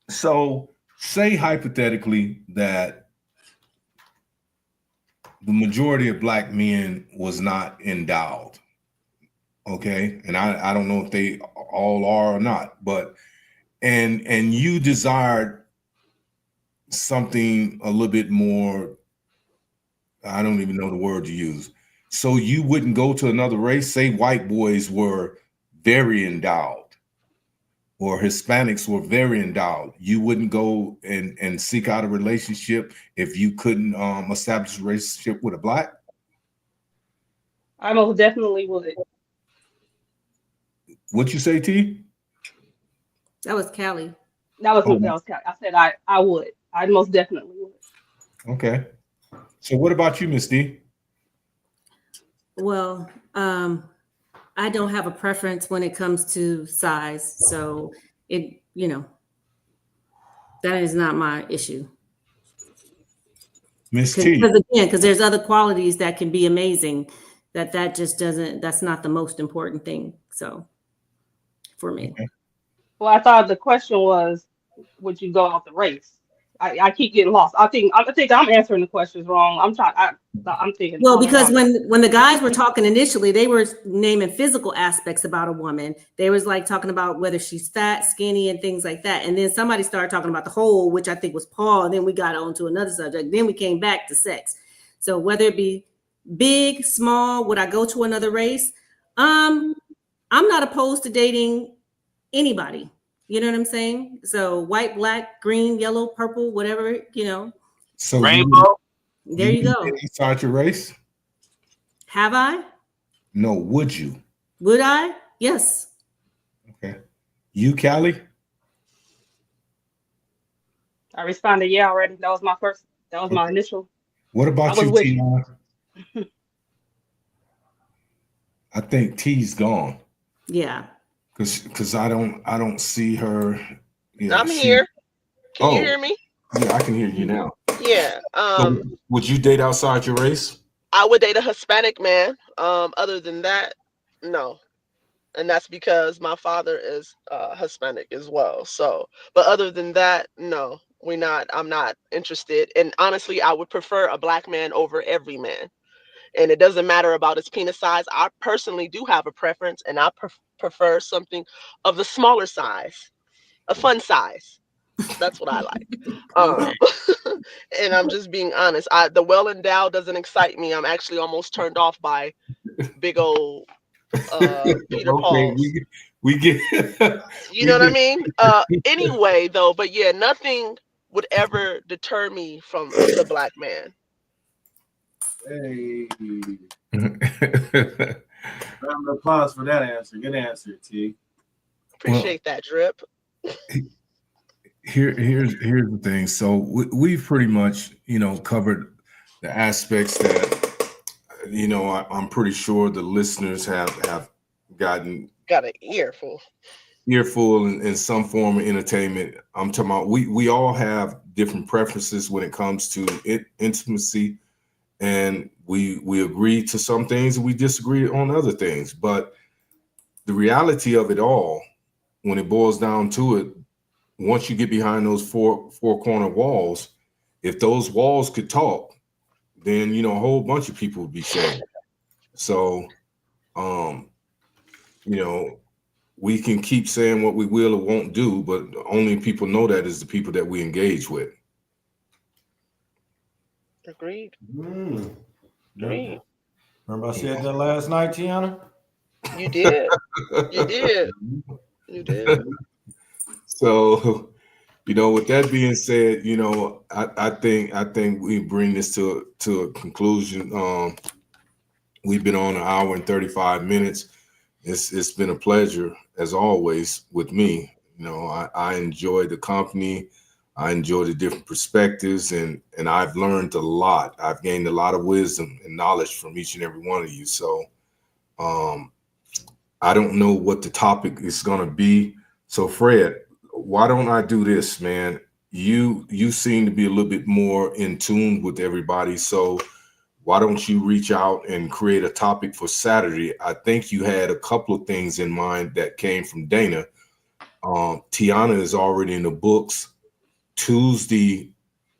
S1: so say hypothetically that the majority of black men was not endowed. Okay. And I don't know if they all are or not, but and you desired something a little bit more, I don't even know the word to use. So you wouldn't go to another race, say white boys were very endowed or Hispanics were very endowed. You wouldn't go and seek out a relationship if you couldn't establish a relationship with a black.
S3: I most definitely would.
S1: What you say, T?
S2: That was Callie.
S1: Oh,
S3: That was I said I would. I most definitely would.
S1: okay. So what about you, Miss D?
S2: Well, I don't have a preference when it comes to size, so that is not my issue.
S1: Miss T.
S2: Because there's other qualities that can be amazing. That just doesn't. That's not the most important thing. So for me,
S1: Okay.
S3: Well, I thought the question was, would you go out the race? I keep getting lost. I think I'm answering the questions wrong. I'm thinking
S2: well,
S3: all
S2: because
S3: around it.
S2: when the guys were talking initially, they were naming physical aspects about a woman. They was like talking about whether she's fat, skinny, and things like that. And then somebody started talking about the whole, which I think was Paul. And then we got on to another subject. Then we came back to sex. So whether it be big, small, would I go to another race? I'm not opposed to dating anybody. You know what I'm saying? So white, black, green, yellow, purple, whatever,
S1: So
S6: Rainbow.
S2: there
S1: you
S2: you
S1: would
S2: go.
S1: date inside your race?
S2: Have I?
S1: No, would you?
S2: Would I? Yes.
S1: Okay. You, Callie?
S3: I responded, yeah, already. That was my first. That was my
S1: Okay.
S3: initial.
S1: What
S3: I
S1: about
S3: was
S1: you,
S3: with you.
S1: Tina? I think T's gone
S2: Yeah.
S1: because I don't see her. Yeah,
S7: I'm
S1: she.
S7: here. Can you
S1: Oh,
S7: hear me?
S1: yeah, I can hear you now.
S7: Yeah.
S1: So, would you date outside your race?
S7: I would date a Hispanic man. Other than that, no. And that's because my father is Hispanic as well. So, but other than that, no, I'm not interested. And honestly, I would prefer a black man over every man. And it doesn't matter about his penis size. I personally do have a preference, and I prefer something of the smaller size, a fun size. That's what I like.
S2: Okay.
S7: And I'm just being honest. The well endowed doesn't excite me. I'm actually almost turned off by big old Peter
S1: Okay,
S7: Pauls.
S1: we get
S7: You know
S1: we
S7: what I
S1: get.
S7: mean? Anyway, though, but yeah, nothing would ever deter me from the black man.
S6: Hey. Round of applause for that answer. Good answer, T.
S7: Appreciate that, Drip.
S1: Here's the thing. So we've pretty much, covered the aspects that, I'm pretty sure the listeners have gotten
S7: Got an earful.
S1: earful in some form of entertainment. I'm talking about we all have different preferences when it comes to intimacy, and we agree to some things and we disagree on other things. But the reality of it all, when it boils down to it, once you get behind those four corner walls, if those walls could talk, then a whole bunch of people would be shamed. So, we can keep saying what we will or won't do, but the only people know that is the people that we engage with.
S7: Agreed.
S4: Remember I said that last night, Tiana?
S7: You did. You did. You did.
S1: So, with that being said, I think we bring this to a conclusion. We've been on an hour and 35 minutes. It's been a pleasure as always with me. I enjoy the company. I enjoy the different perspectives, and I've learned a lot. I've gained a lot of wisdom and knowledge from each and every one of you. So I don't know what the topic is going to be. So Fred, why don't I do this, man? You seem to be a little bit more in tune with everybody. So why don't you reach out and create a topic for Saturday? I think you had a couple of things in mind that came from Dana. Tiana is already in the books. Tuesday,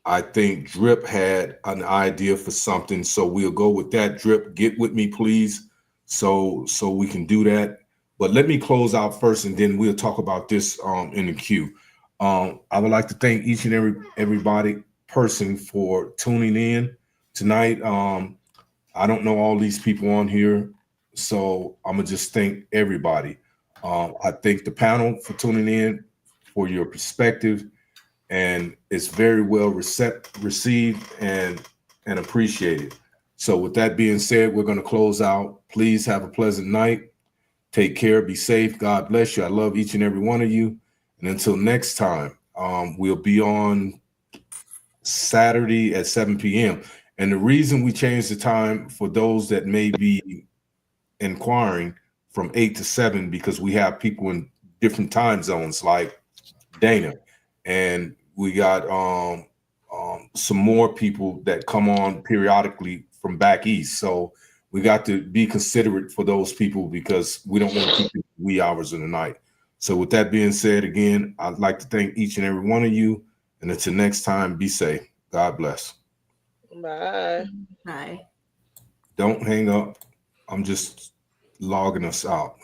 S1: I think Drip had an idea for something. So we'll go with that. Drip, get with me, please. So we can do that. But let me close out first, and then we'll talk about this in the queue. I would like to thank each and everybody person for tuning in tonight. I don't know all these people on here, so I'm gonna just thank everybody. I thank the panel for tuning in, for your perspective, and it's very well received and appreciated. So with that being said, we're going to close out. Please have a pleasant night. Take care. Be safe. God bless you. I love each and every one of you. And until next time, we'll be on Saturday at 7 p.m. And the reason we changed the time for those that may be inquiring from 8 to 7, because we have people in different time zones like Dana, and we got some more people that come on periodically from back east. So we got to be considerate for those people because we don't want to keep it wee hours of the night. So with that being said, again, I'd like to thank each and every one of you. And until next time, be safe. God bless.
S7: Bye.
S2: Bye.
S1: Don't hang up. I'm just logging us out.